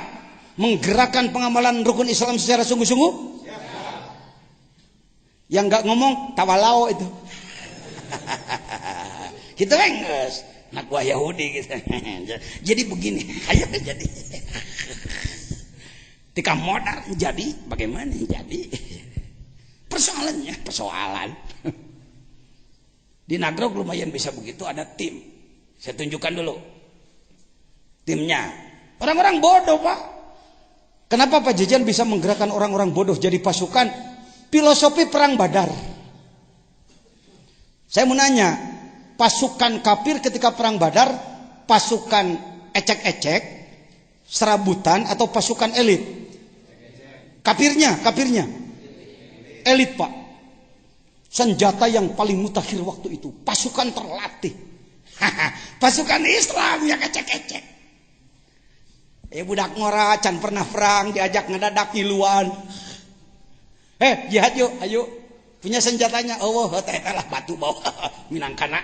menggerakkan pengamalan rukun Islam secara sungguh-sungguh. Yang nggak ngomong tawalau itu. Kita enggak. Nak gua Yahudi gitu. Jadi begini, ayo jadi. Tika modal jadi bagaimana jadi? Persoalan. Di Nagrog lumayan bisa begitu, ada tim. Saya tunjukkan dulu. Timnya. Orang-orang bodoh, Pak. Kenapa Pak Jejen bisa menggerakkan orang-orang bodoh jadi pasukan? Filosofi perang Badar. Saya mau nanya, pasukan kafir ketika perang Badar, pasukan ecek-ecek, serabutan atau pasukan elit? Kafirnya. Elit, Pak. Senjata yang paling mutakhir waktu itu, pasukan terlatih. Pasukan Islam yang ecek-ecek. Budak ngora can pernah perang diajak ngadadak ngiluan. Jihad yuk, ayo. Punya senjatanya. Oh, teh lah batu bawa minangkana.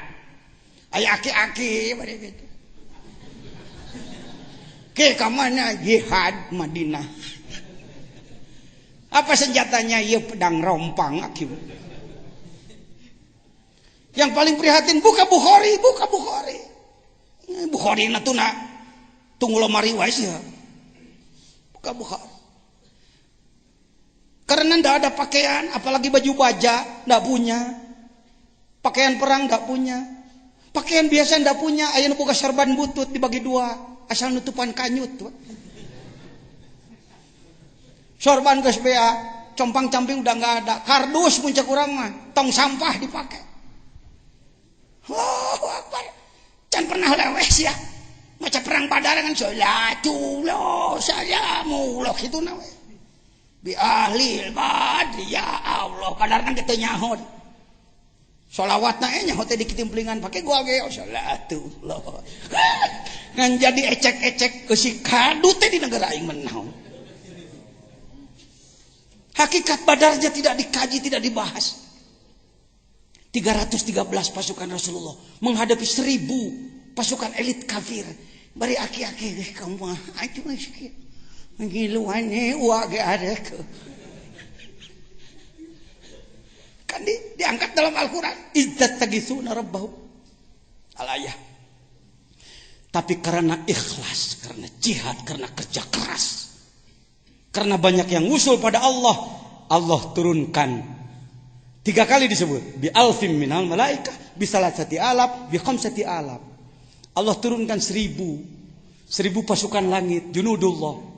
Aya aki-aki bari gitu. Ke kamana jihad Madinah. Apa senjatanya? Ya pedang rompang aki. Yang paling prihatin buka Bukhari. Bukhari natuna tunggu lemari wae ya. Buka Bukhari. Karena ndak ada pakaian, apalagi baju baja ndak punya. Pakaian perang ndak punya. Pakaian biasa ndak punya, aya nu boga serban butut dibagi dua, asal nutupan kanyut. Sorban geus bea, compang-camping udah nggak ada. Kardus puncak urang mah, tong sampah dipakai. Allahu Akbar. Can pernah lewes ya. Maca perang Badar kan salatullah salamullah kitu na we. Bi ahlil badri ya Allah. Badar kan kitu nyaho. Sholawatna nyaho teh dikitimplingan pake gua ge salatullah. Ngan jadi ecek-ecek eusi kadu teh di negara aing menaon. Hakikat Badarnya tidak dikaji, tidak dibahas. 313 pasukan Rasulullah menghadapi 1000 pasukan elit kafir. Bari aki-aki kamu mah atuh geus ngiluan wa ge ada ke. Kan diangkat dalam Al-Qur'an, idzat tagisuna rabbahu al-ayah. Tapi karena ikhlas, karena jihad, karena kerja keras, karena banyak yang usul pada Allah, Allah turunkan 3 kali disebut bi alfim minal malaikah, bi salasati alaf, bi khamsati alaf. Allah turunkan 1000 pasukan langit, junudullah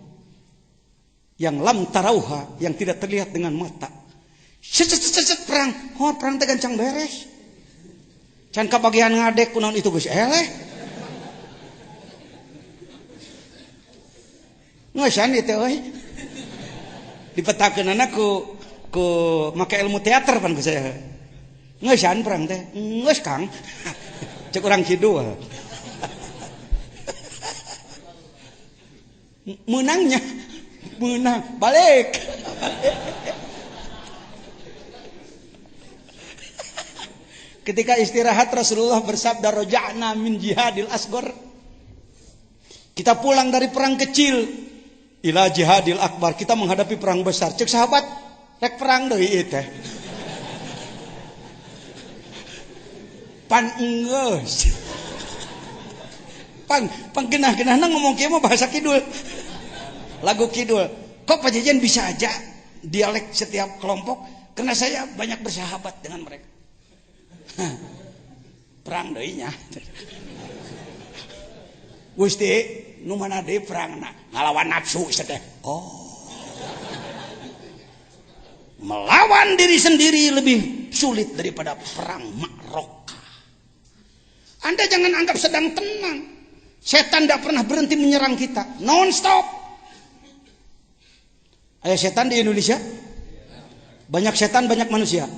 yang lam tarauha, yang tidak terlihat dengan mata. Set perang, perang teh gancang beres. Can kabagian ngadek kunaon itu geus eleh. Ngeusan ieu teh euy. Dipetakeunana ku make ilmu teater pan ku saya. Ngeusan perang teh. Geus Kang. Cek urang kidul. Menangnya menang balik. Ketika istirahat Rasulullah bersabda roja'na min jihadil asghar. Kita pulang dari perang kecil ila jihadil akbar, kita menghadapi perang besar. Cek sahabat, rek perang deui ieu teh. Pan enggeus. Pan genah-genahna ngomong kieu mah bahasa kidul. Lagu kidul. Kok Pak Jajan bisa aja dialek setiap kelompok? Karena saya banyak bersahabat dengan mereka. Perang deui nya. Gusti, nu mana deui perangna? Ngalawan nafsu teh. Oh. Melawan diri sendiri lebih sulit daripada perang Ma'rakah. Anda jangan anggap sedang tenang. Setan tidak pernah berhenti menyerang kita, non stop. Ada setan di Indonesia? Banyak setan, banyak manusia.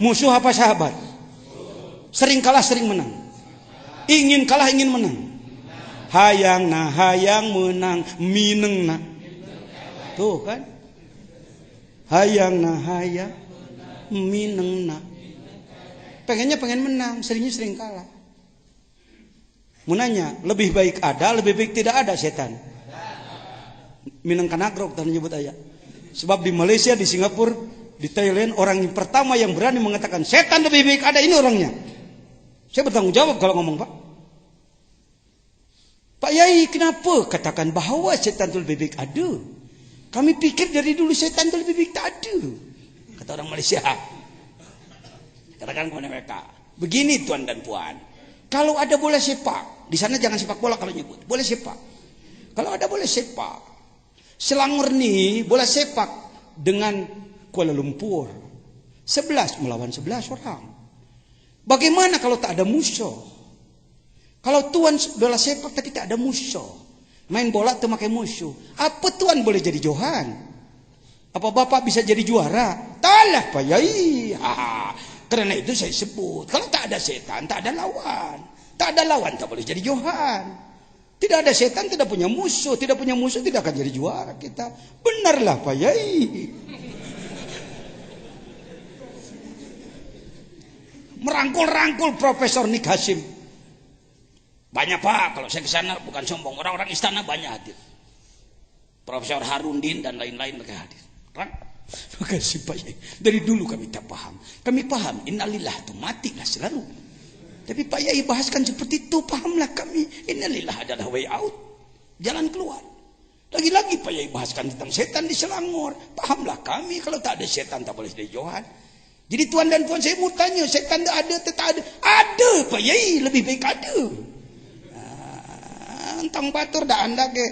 Musuh apa sahabat? Sering kalah, sering menang. Ingin kalah, ingin menang. Hayang na hayang menang, mineng na. Tuh kan? Hayang na hayang mineng na. Pengennya pengen menang, seringnya sering kalah. Munanya, lebih baik ada, lebih baik tidak ada setan. Minang kanagrok tadi nyebut ayat. Sebab di Malaysia, di Singapura, di Thailand, orang yang pertama yang berani mengatakan setan lebih baik ada, ini orangnya. Saya bertanggung jawab kalau ngomong, Pak. Pak Yai, kenapa katakan bahwa setan itu lebih baik ada? Kami pikir dari dulu setan itu lebih baik tak ada. Kata orang Malaysia. Katakan kepada mereka, begini tuan dan puan, kalau ada bola sepak, di sana jangan sepak bola kalau nyebut, bola sepak. Kalau ada bola sepak, Selangor nih bola sepak dengan Kuala Lumpur 11 melawan 11 orang. Bagaimana kalau tak ada musuh? Kalau Tuhan bola sepak tapi tak ada musuh. Main bola tuh pakai musuh. Apa Tuhan boleh jadi Johan? Apa Bapak bisa jadi juara? Talah Pak Yai. Karena itu saya sebut, kalau tak ada setan, tak ada lawan. Tak ada lawan, tak boleh jadi Johan. Tidak ada setan, tidak punya musuh. Tidak punya musuh, tidak akan jadi juara kita. Benarlah Pak Yai. Merangkul-rangkul Profesor Nick Hasim. Banyak Pak, kalau saya ke sana bukan sombong. Orang-orang istana banyak hadir. Profesor Harundin dan lain-lain mereka hadir. Makasih Pak Yai. Dari dulu kami tak paham. Kami paham, innalillah itu matilah selalu. Tapi Pak Yai bahaskan seperti itu, pahamlah kami. Innalillah adalah way out. Jalan keluar. Lagi-lagi Pak Yai bahaskan tentang setan di Selangor. Pahamlah kami, kalau tak ada setan tak boleh jadi Johan. Jadi tuan dan puan saya mau tanya, setan tak ada, tak ada. Ada Pak Yai, lebih baik ada. Entang batur dah anda ke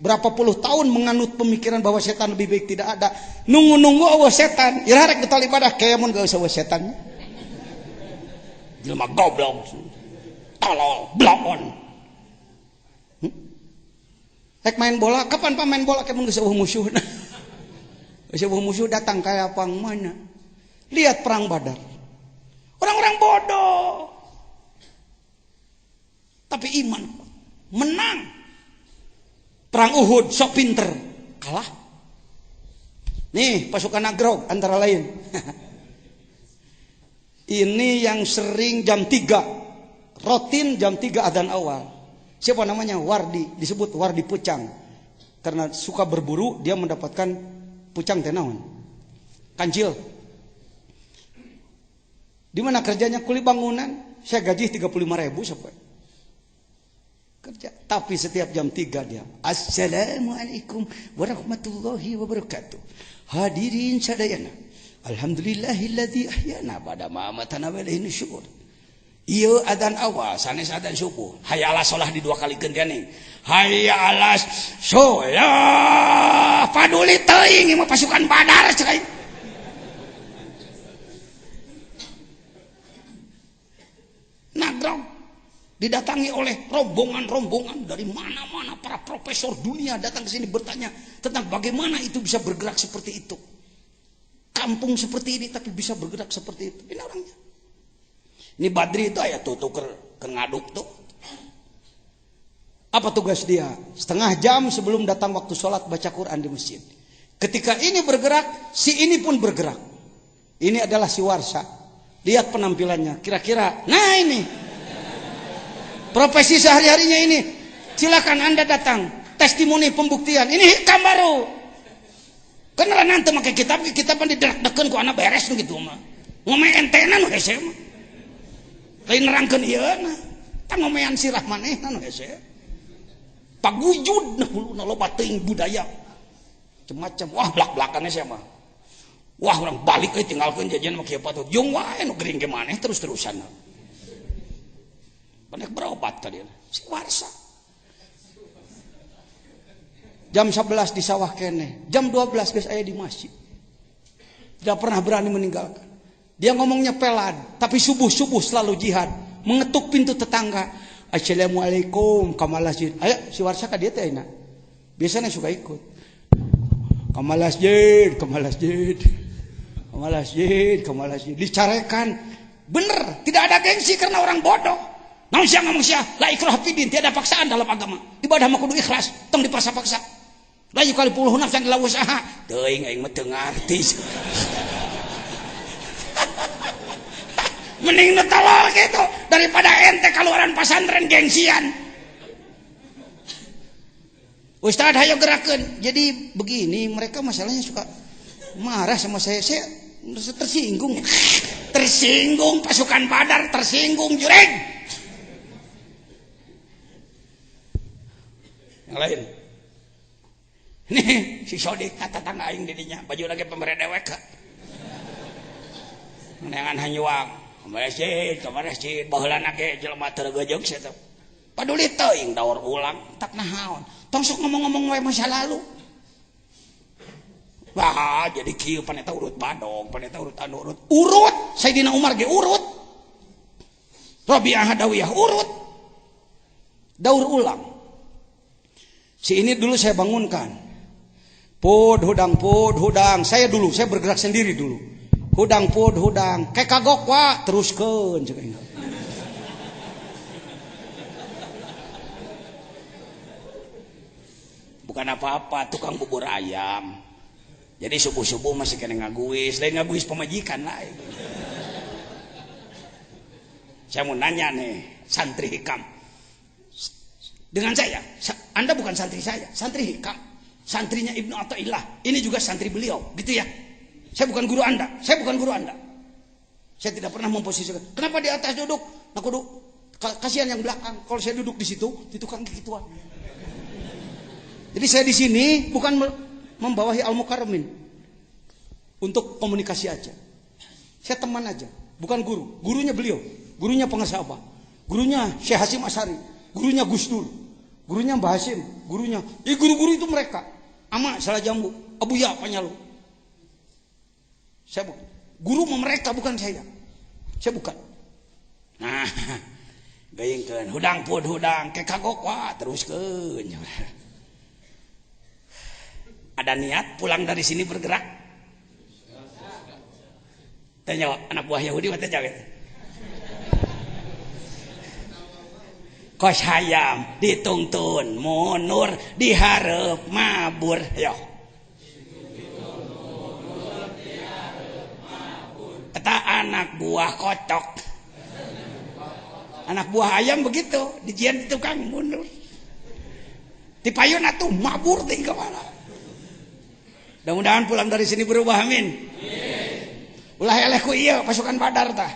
berapa puluh tahun menganut pemikiran bahwa setan lebih baik tidak ada. Nunggu-nunggu awas setan. Irarek betul ibadah kayak mun gak usah awas setan. Jelma goblok. Tolol, blon. Rek main bola, kapan Pak main bola kayak mun geus eueuh musuh. Geus eueuh musuh datang kayak apa mana? Lihat perang Badar. Orang-orang bodoh. Tapi iman menang. Perang Uhud sok pinter, kalah. Nih pasukan Nagrog antara lain. Ini yang sering jam 3, rutin jam 3 adzan awal. Siapa namanya? Wardi, disebut Wardi Pucang. Karena suka berburu, dia mendapatkan pucang tenaun. Kancil. Di mana kerjanya? Kuli bangunan. Saya gaji 35.000 sampai. Kerja. Tapi setiap jam 3 dia, Assalamualaikum warahmatullahi wabarakatuh. Hadirin sadayana, alhamdulillahilladzi ahyana ba'da ma amatana wa ilaihi nusyur. Ieu adzan awal sanes adzan subuh. Hayya 'alas shalah di 2 kali nih. Hayya 'alas shalah. Paduli teuing mah pasukan Badar cerai. Nagrog didatangi oleh rombongan-rombongan dari mana-mana, para profesor dunia datang ke sini bertanya tentang bagaimana itu bisa bergerak seperti itu. Kampung seperti ini tapi bisa bergerak seperti itu. Ini orangnya. Ini Badri itu ayat tuh ke ngaduk tuh. Apa tugas dia? Setengah jam sebelum datang waktu sholat baca Quran di masjid. Ketika ini bergerak, si ini pun bergerak. Ini adalah si Warsa. Lihat penampilannya. Kira-kira, nah ini profesi sehari-harinya ini. Silakan Anda datang. Testimoni pembuktian. Ini hikam baru. Karena nanti pakai kitab kan diderak-dekan ku anak beres gitu mah. Ngomong entenan hese mah. Lain nerangkeun ieu na. Tang ngomean sirah manehna nu hese. Pagujud nah huluna loba teuing budaya. Macam wah blak-blakannya siapa? Wah orang balik tinggalkeun jajan mah kieu patut. Jeung wae nu gering ke maneh terus-terusan. Banyak berobat tadi si Warsa. Jam 11 di sawah kene, jam 12 geus aya di masjid. Tidak pernah berani meninggalkan. Dia ngomongnya pelan, tapi subuh-subuh selalu jihad, mengetuk pintu tetangga. Assalamualaikum ka masjid. Ayo si Warsa ka dieu teh ayeuna. Biasanya suka ikut. Ka masjid, ka masjid. Ka masjid, ka masjid. Dicarekan. Bener, tidak ada gengsi karena orang bodoh. Namun siang ngomong siang, la ikrah fidin, tiada paksaan dalam agama. Ibadah mah kudu ikhlas, tong dipaksa-paksa. La yukallifu nafsan illa wus'aha. Teuing aing mah teu ngarti. Mending nu tolol gitu daripada ente kaluaran pesantren gengsian. Ustaz hayo gerakeun. Jadi begini, mereka masalahnya suka marah sama saya. Saya merasa tersinggung. Tersinggung pasukan Badar, tersinggung jureg. Yang lain. Nih si Sodik kata tangga aing didinya baju lagi pemberi dewek. Nengan hanyuang, ke masjid, baheulana ge jelema teu geujeug sia teh. Paduli teuing daur ulang, tak nahaon. Tong sok ngomong-ngomong wae masa lalu. Wah, jadi kieu paneta urut badog, paneta urut anu urut. Urut, Sayyidina Umar ge urut. Rabi'ah Adawiyah urut. Daur ulang. Si ini dulu saya bangunkan. Pud hudang. Saya bergerak sendiri dulu. Hudang. Kayak kagok wa teruskeun cek aing. Bukan apa-apa, tukang bubur ayam. Jadi subuh-subuh masih kena ngaguis, lain ngaguis pemajikan lain. Saya mau nanya nih, santri Hikam. Dengan saya, Anda bukan santri saya, santri Hikam, santrinya Ibnu Athaillah. Ini juga santri beliau, gitu ya. Saya bukan guru Anda. Saya tidak pernah memposisikan. Kenapa di atas duduk? Nah, kudu kasihan yang belakang. Kalau saya duduk di situ, di tukang gituan. Jadi saya di sini bukan membawahi Al-Mukarramin untuk komunikasi aja. Saya teman aja, bukan guru. Gurunya beliau, gurunya pengasabah, gurunya Syekh Hasyim Asy'ari, gurunya Gus Dur, gurunya Mbah Hasyim, gurunya. Guru-guru itu mereka. Ama Salah Jambu, Abuya Panyalu. Saya bukan. Guru mereka bukan saya. Saya bukan. Nah, gayengkeun hudang ke kagok wah teruskeun. Ada niat pulang dari sini bergerak? Tanya anak buah Yahudi mata jawab. Kos hayam ditungtun munur dihareup mabur yo. Eta anak buah kocok. Anak buah ayam begitu, dijian di tukang mundur. Di payun atuh mabur teh ka mana. Mudah-mudahan pulang dari sini berubah, amin. Ulah eleh ku ieu pasukan Badar tah.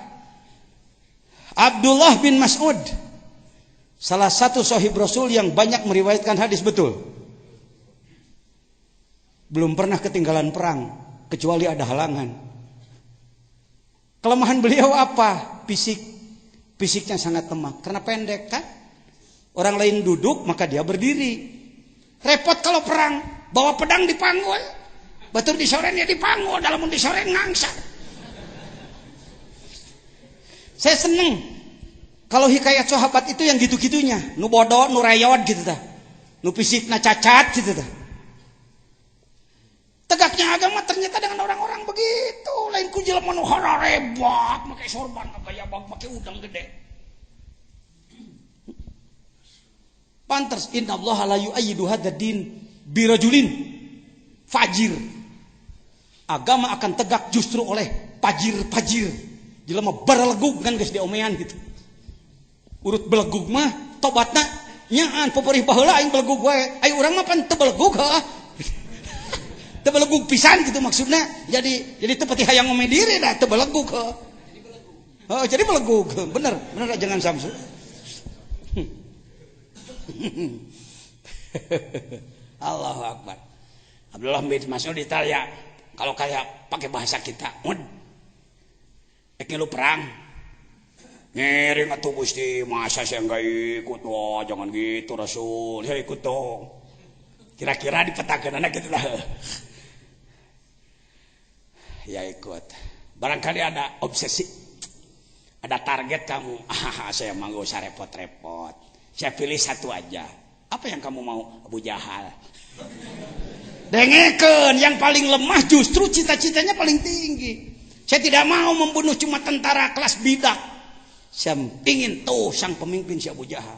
Abdullah bin Mas'ud, salah satu sahib Rasul yang banyak meriwayatkan hadis betul. Belum pernah ketinggalan perang kecuali ada halangan. Kelemahan beliau apa? Fisiknya sangat lemah karena pendek kan. Orang lain duduk maka dia berdiri. Repot kalau perang, bawa pedang dipanggul. Batur disoren ya dipanggul, dalam disoren ngangsak. Saya seneng kalau hikayat sahabat itu yang gitu-gitunya, nu bodoh, nu rayot gitu dah, nu fisikna cacat gitu dah. Tegaknya agama ternyata dengan orang-orang begitu, lain ku jelema nu hararebak, make sorban gaya bag, make udang gede. Pantes innallaha la yu'ayyidu hadzal din birajulin fajir. Agama akan tegak justru oleh pajir-pajir. Jelema baralegug kan geus diomean gitu. Urut belegug mah tobatna nyaan paperih baheula aing belegug wae. Ai urang mah pan teu belegug heuh. Teu belegug pisan gitu maksudna. Jadi teu pati hayang ngome diri dah teu belegug heuh. Heeh, jadi belegug. Bener jangan samsu. Allahu Akbar. Abdullah bin Mas'ud ditanya, kalau kayak pakai bahasa kita, lu perang, ngering atuh Gusti, masa saya nggak ikut? Wah jangan gitu Rasul, saya ikut dong. Kira-kira dipetakan anak gitu lah. Ya ikut. Barangkali ada obsesi, ada target kamu. Saya mau gak usah repot-repot. Saya pilih satu aja. Apa yang kamu mau? Abu Jahal. Dengekeun, yang paling lemah justru cita-citanya paling tinggi. Saya tidak mau membunuh cuma tentara kelas bidak. Saya ingin tuh sang pemimpin si Abu Jahal.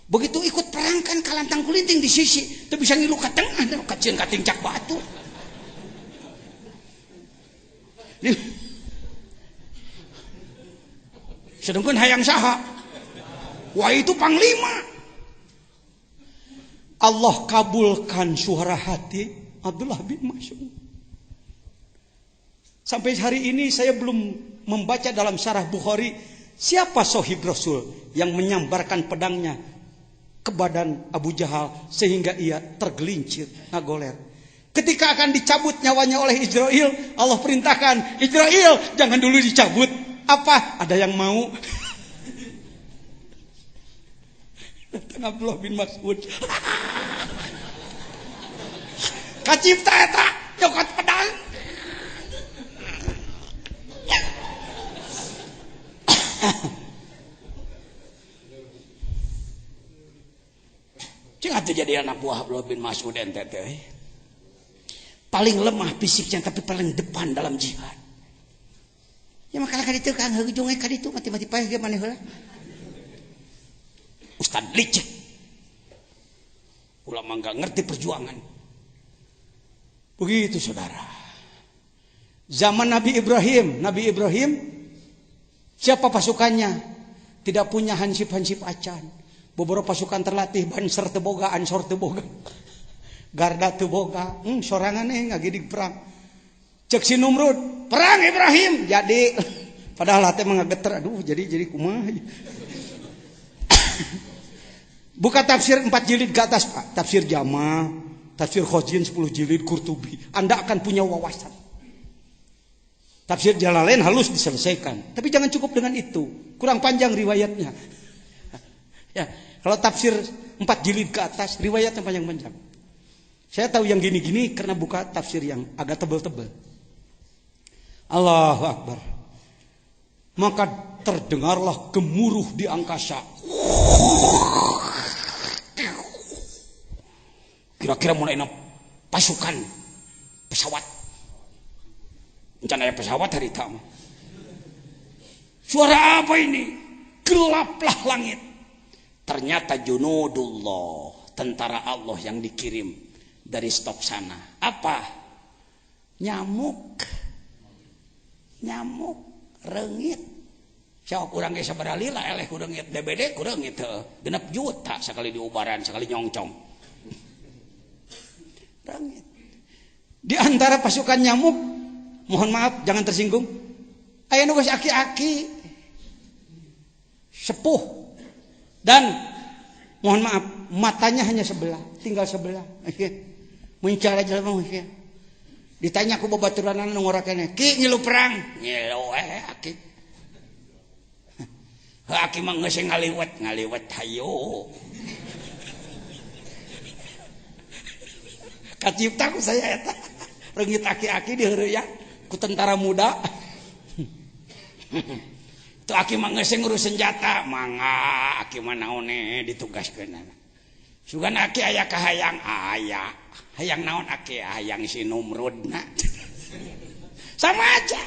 Begitu ikut perang kan kalantang kulinting di sisi, tuh bisa ngilu ke tengah, kecil kating cak batu. Sedangkan hayang saha. Wah itu panglima. Allah kabulkan suara hati Abdullah bin Mas'ud. Sampai hari ini saya belum membaca dalam syarah Bukhari siapa sahib Rasul yang menyambarkan pedangnya ke badan Abu Jahal sehingga ia tergelincir ngagoler. Ketika akan dicabut nyawanya oleh Israel, Allah perintahkan, Israel jangan dulu dicabut. Apa? Ada yang mau? Datang Abdullah bin Mas'ud. Kacipta eta nyokot pedang. Cing atuh jadi anak buah Abdullah bin Mas'ud ente teh. Paling lemah fisiknya tapi paling depan dalam jihad. Ya makalah kaditu Kang hujungnya kaditu mati-mati paeh ge maneh heula. Ustad licik. Ulama enggak ngerti perjuangan. Begitu saudara. Zaman Nabi Ibrahim siapa pasukannya? Tidak punya hansip-hansip acan. Beberapa pasukan terlatih Banser teu boga, Ansor teu boga. Garda teu boga, sorangan ngagidig perang. Cek si Numrud, perang Ibrahim jadi. Padahal hati mengageter, aduh jadi kumaha. Buka tafsir 4 jilid ke atas Pak. Tafsir Jama, tafsir Khozin 10 jilid, Qurtubi. Anda akan punya wawasan. Tafsir Jalalain halus diselesaikan. Tapi jangan cukup dengan itu. Kurang panjang riwayatnya. Ya, kalau tafsir 4 jilid ke atas, riwayatnya panjang-panjang. Saya tahu yang gini-gini karena buka tafsir yang agak tebal-tebal. Allahu Akbar. Maka terdengarlah gemuruh di angkasa. Kira-kira mulai pasukan pesawat. Rencana pesawat hari tamu. Suara apa ini? Gelaplah langit. Ternyata junudullah, tentara Allah yang dikirim dari stop sana. Apa? Nyamuk, reungit. Siapa kurang ge sabaraha lila eleh ku reungit DBD ku reungit teu 6 juta sekali diubaran, sekali nyongcong. Reungit. Di antara pasukan nyamuk, mohon maaf jangan tersinggung. Aya nu geus aki-aki. Sepuh. Dan mohon maaf, matanya hanya sebelah, tinggal sebelah. Muncul aja mah. Ditanya ku babaturanna nu ngorakene, "Ki ngilu perang?" "Ngilu aki." Aki mah geus ngaliwet hayu. Kacipta ku saya eta. Reungit aki-aki diheureuyan ku tentara muda. Tuh aki mah geus ngurus senjata, mangga aki mah naon ditugaskeun. Sugan aki aya kahayang aya. Hayang naon aki? Hayang si Numrudna. Sama aja.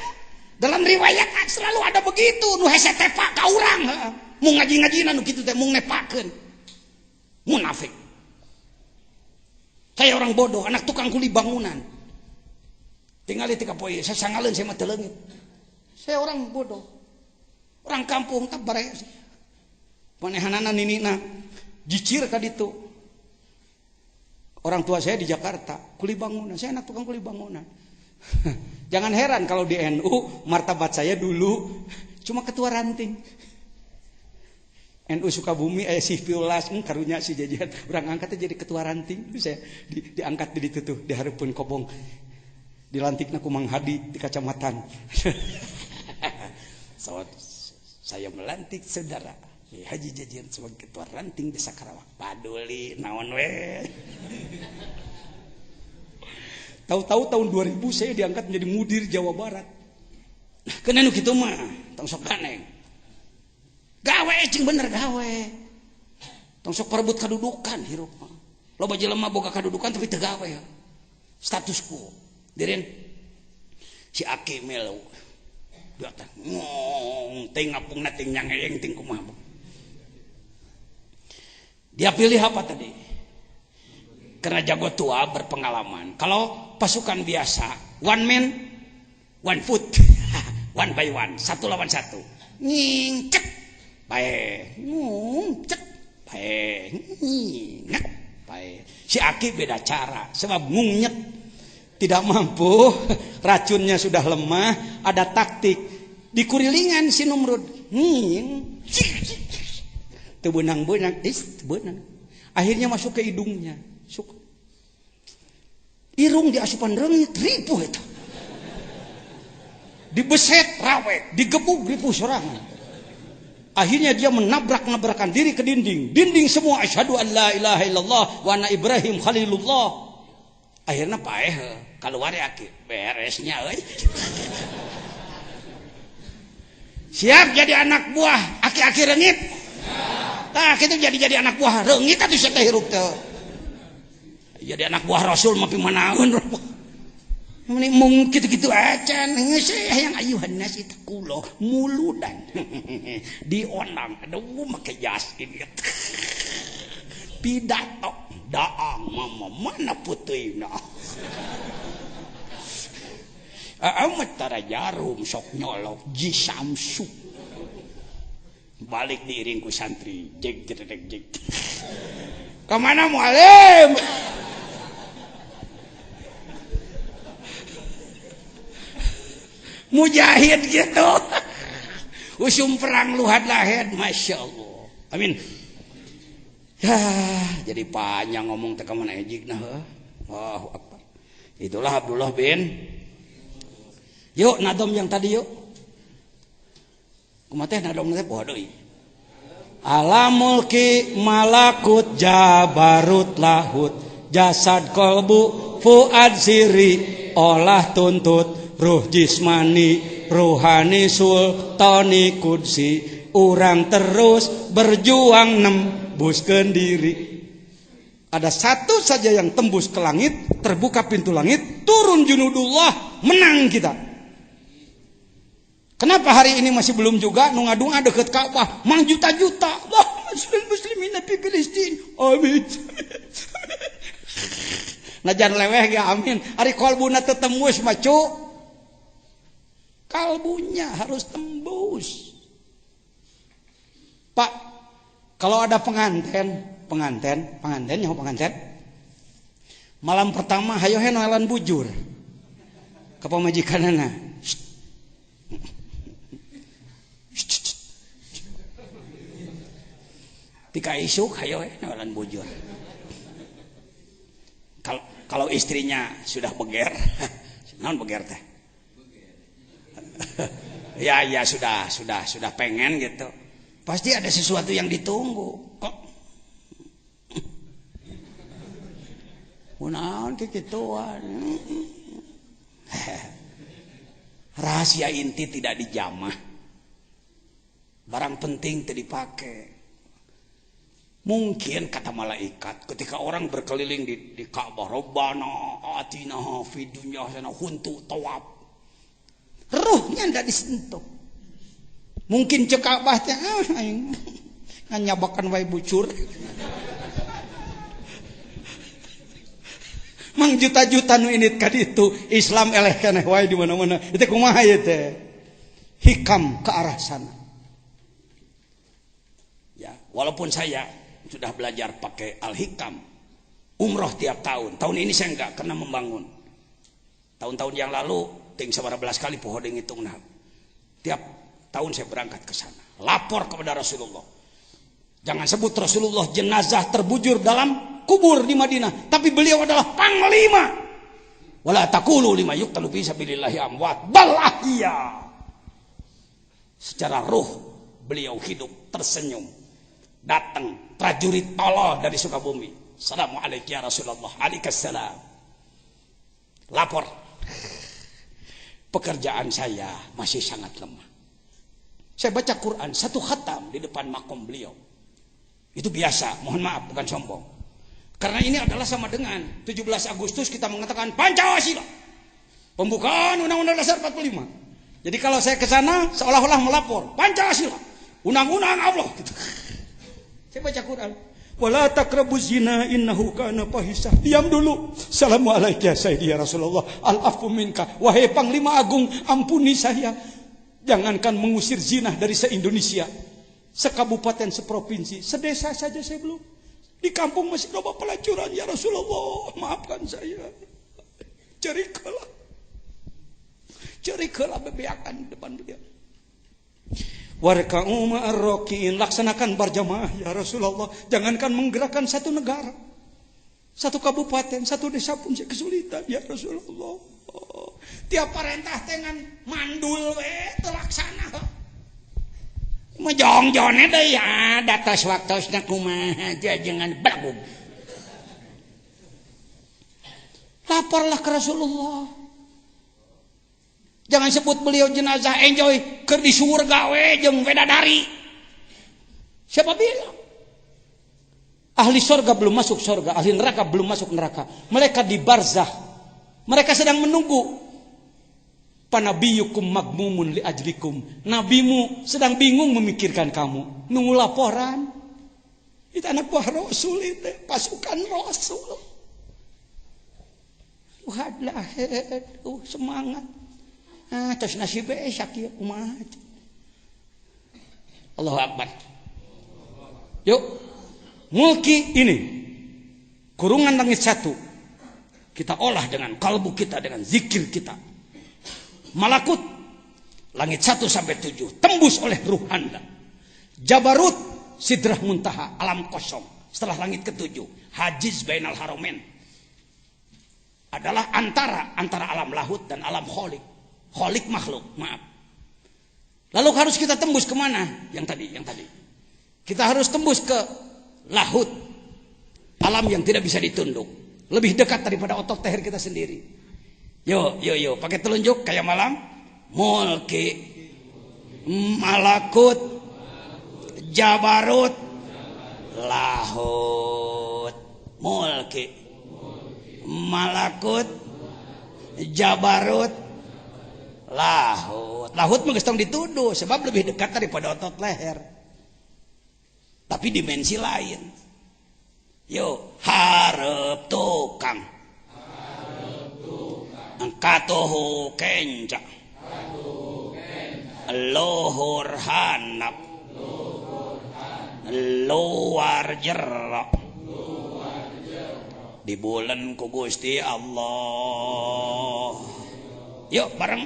Dalam riwayat selalu ada begitu, nu hese tepa ka urang, mun ngaji-ngajina nu kitu teh mung nepakeun. Munafik. Kayak orang bodoh, anak tukang kuli bangunan. Tinggal tika poe, saya sangaleun saya mah teu leungit. Saya orang bodoh. Orang kampung tak bareng manehanana ninina jicir ka ditu. Orang tua saya di Jakarta kuli bangunan, saya anak tukang kuli bangunan. Jangan heran kalau di NU martabat saya dulu cuma ketua ranting. NU Sukabumi si Piulas karunya si jajan urang angkatnya jadi ketua ranting. Saya diangkat di ditu tuh di hareupeun kobong. Dilantikna ku Mang Hadi di kacamatan. So, saya melantik saudara Haji Jajian sebagai ketua ranting desa Karawang. Paduli naon we. Tahu-tahu tahun 2000 saya diangkat menjadi mudir Jawa Barat. Kena nu kitu mah, tong sok ganeng. Gawe cing bener gawe. Tong sok perebut kadudukan hirup mah. Loba jelema boga kadudukan tapi teu gawe. Status quo. Diren si Aki melu. Dia teh ngong teh ngapungna teh nyangeyeng ting kumaha. Dia pilih apa tadi? Karena jago tua berpengalaman. Kalau pasukan biasa, one man, one foot, one by one, 1 lawan 1. Ngingcek, bae, ngungcek, bae, ngingek, bae. Si Aki beda cara, sebab ngungnyek tidak mampu, racunnya sudah lemah, ada taktik. Dikurilingan si Numrud, teu beunang-beunang, benang. Akhirnya masuk ke hidungnya. Irung diasupan reungit ripuh eta. Dibeset rawek, digebuk ripuh sorangan. Akhirnya dia menabrak-nabrakan diri ke dinding. Dinding semua asyhadu an la ilaha illallah wa anna Ibrahim khalilullah. Akhirnya paeh keluar Aki beresnya euy. Siap jadi anak buah aki-aki reungit? Tah kitu jadi anak buah reungit atuh sia teh hirup teh. Jadi anak buah Rasul mah pimanaeun. Mung kitu-kitu acan geus hayang ayuhanna si kulo muludan. Dionang aduh make jas kieu. Pidato daang mama mana puteuina. Amat tara jarum sok nyolok Ji Samsu. Balik diiring ku santri jeg jedeg jeg. Ka mana mualim? Mujahid gitu. Usum perang luhad lahed, Masya Allah. Amin. Ya, jadi panjang ngomong teka mana ejik nah. Allahu Akbar. Itulah Abdullah bin. Yuk nadom yang tadi yuk. Kumaha teh nadom teh poho deui. Alamul ki malakut jabarut lahut jasad kolbu fuad siri olah tuntut ruh jismani ruhani sultani kudsi urang terus berjuang nembuskeun diri. Ada satu saja yang tembus ke langit, terbuka pintu langit, turun junudullah, menang kita. Kenapa hari ini masih belum juga nu ngadunga deket Ka'bah mang juta-juta. Wah, muslimin fi Filistin. Amin. Najan leweh ge amin. Ari kalbuna teu tembus mah cu. Kalbunya harus tembus. Pak, kalau ada pengantin nyaho pengantin. Malam pertama hayo he noelan bujur. Ka pamajikanana. Tika isuk hayo noelan bujur. Kalau istrinya sudah beger, naon beger teh? Ya sudah pengen gitu. Pasti ada sesuatu yang ditunggu. Kok kunaon kikituan? Rahasia inti tidak dijamah. Barang penting tidak dipakai. Mungkin kata malaikat ketika orang berkeliling di Ka'bah, Rabbana atina fid dunya hasanah huntu tawaf. Ruhnya ndak disentuh. Mungkin cek Ka'bah teh nganyabakan wae bucur. Mang juta-juta nu init ka ditu Islam eleh keneh wae di mana-mana. Itu kumaha ieu teh? Hikam ke arah sana. Ya, walaupun saya sudah belajar pakai Al-Hikam umroh tiap tahun. Tahun ini saya enggak karena membangun. Tahun-tahun yang lalu ting 11 kali poho deung hitungna. Tiap tahun saya berangkat ke sana. Lapor kepada Rasulullah. Jangan sebut Rasulullah jenazah terbujur dalam kubur di Madinah, tapi beliau adalah panglima. Wala taqulu lima yuqtalu fi sabilillahi amwat bal ahya. Secara ruh beliau hidup tersenyum. Datang prajurit tolol dari Sukabumi. Assalamualaikum ya Rasulullah. Waalaikumsalam. Lapor. Pekerjaan saya masih sangat lemah. Saya baca Quran satu khatam di depan makom beliau. Itu biasa, mohon maaf bukan sombong. Karena ini adalah sama dengan 17 Agustus kita mengatakan Pancasila. Pembukaan Undang-Undang Dasar 45. Jadi kalau saya ke sana seolah-olah melapor Pancasila, undang-undang Allah gitu. Saya baca Quran. Wala taqrabuz zina innahu kana fahisah. Diam dulu. Assalamualaikum ya Rasulullah. Al-afu minka. Wahai Panglima Agung, ampuni saya. Jangankan mengusir zina dari se-Indonesia, sekabupaten, seprovinsi, sedesa saja saya belum. Di kampung masih ada pelacuran ya Rasulullah. Maafkan saya. Cerikalah bebeakan di depan beliau. Warka'u ma'ar-raki'in, laksanakan berjamaah ya Rasulullah. Jangankan menggerakkan satu negara, satu kabupaten, satu desa pun saya kesulitan ya Rasulullah. Tiap perintah dengan mandul terlaksana. Majong-jone deh ya, datos waktosna kumaha aja jangan belagum. Laporlah ke Rasulullah. Jangan sebut beliau jenazah enjoy keur di surga we jeung wedadari. Siapa bilang? Ahli surga belum masuk surga, ahli neraka belum masuk neraka. Mereka di barzah. Mereka sedang menunggu. Panabiyukum magmumun li ajlikum. Nabimu sedang bingung memikirkan kamu. Nunggu laporan. Itu anak buah Rasul itu, pasukan Rasul. Wahlah, semangat. Terus nasibnya esyak ya umat. Allahu Akbar. Yuk, mulki ini kurungan langit satu kita olah dengan kalbu kita, dengan zikir kita. Malakut langit 1 sampai 7 tembus oleh ruh Anda. Jabarut sidrah muntaha alam kosong setelah langit ke-7. Hajiz bainal haromen adalah antara alam lahut dan alam kholik. Kholik makhluk, maaf. Lalu harus kita tembus kemana? Yang tadi. Kita harus tembus ke lahut, alam yang tidak bisa ditunduk, lebih dekat daripada otot leher kita sendiri. Yo, pakai telunjuk kayak malam. Mulki, malakut, jabarut, lahut. Mulki, malakut, jabarut, lahut. Lahut mah geus tong dituduh sebab lebih dekat daripada otot leher. Tapi dimensi lain. Yo, hareup tukang. Katuhu kenca. Luhur hanap. Luar jerak. Di bulan ku Gusti Allah. Yuk bareng.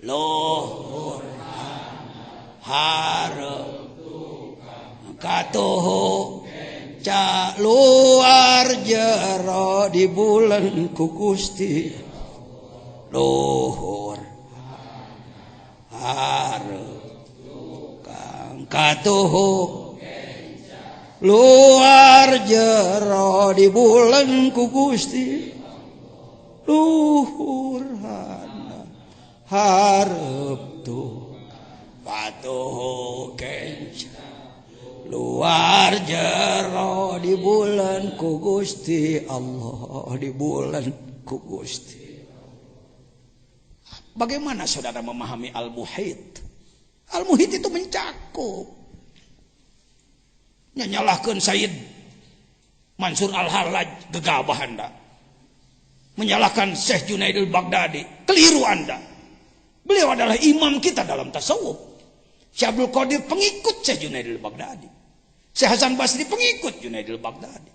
Luhur hareup katuhu ca luar jero di bulan ku Gusti luhur hareup katuhu luar jero di bulan ku Gusti luhur hareup tu katuhu kenca luar jero di bulan ku Gusti Allah, di bulan ku Gusti. Bagaimana saudara memahami al-muhit? Al-muhit itu mencakup. Nyalahkeun Sayyid Mansur Al-Hallaj gegabah Anda. Menyalahkan Syekh Junaid al-Baghdadi, keliru Anda. Beliau adalah imam kita dalam tasawuf. Syekh Abdul Qadir pengikut Syekh Junaid al-Baghdadi. Syekh Hasan Basri pengikut Junaid al-Baghdadi.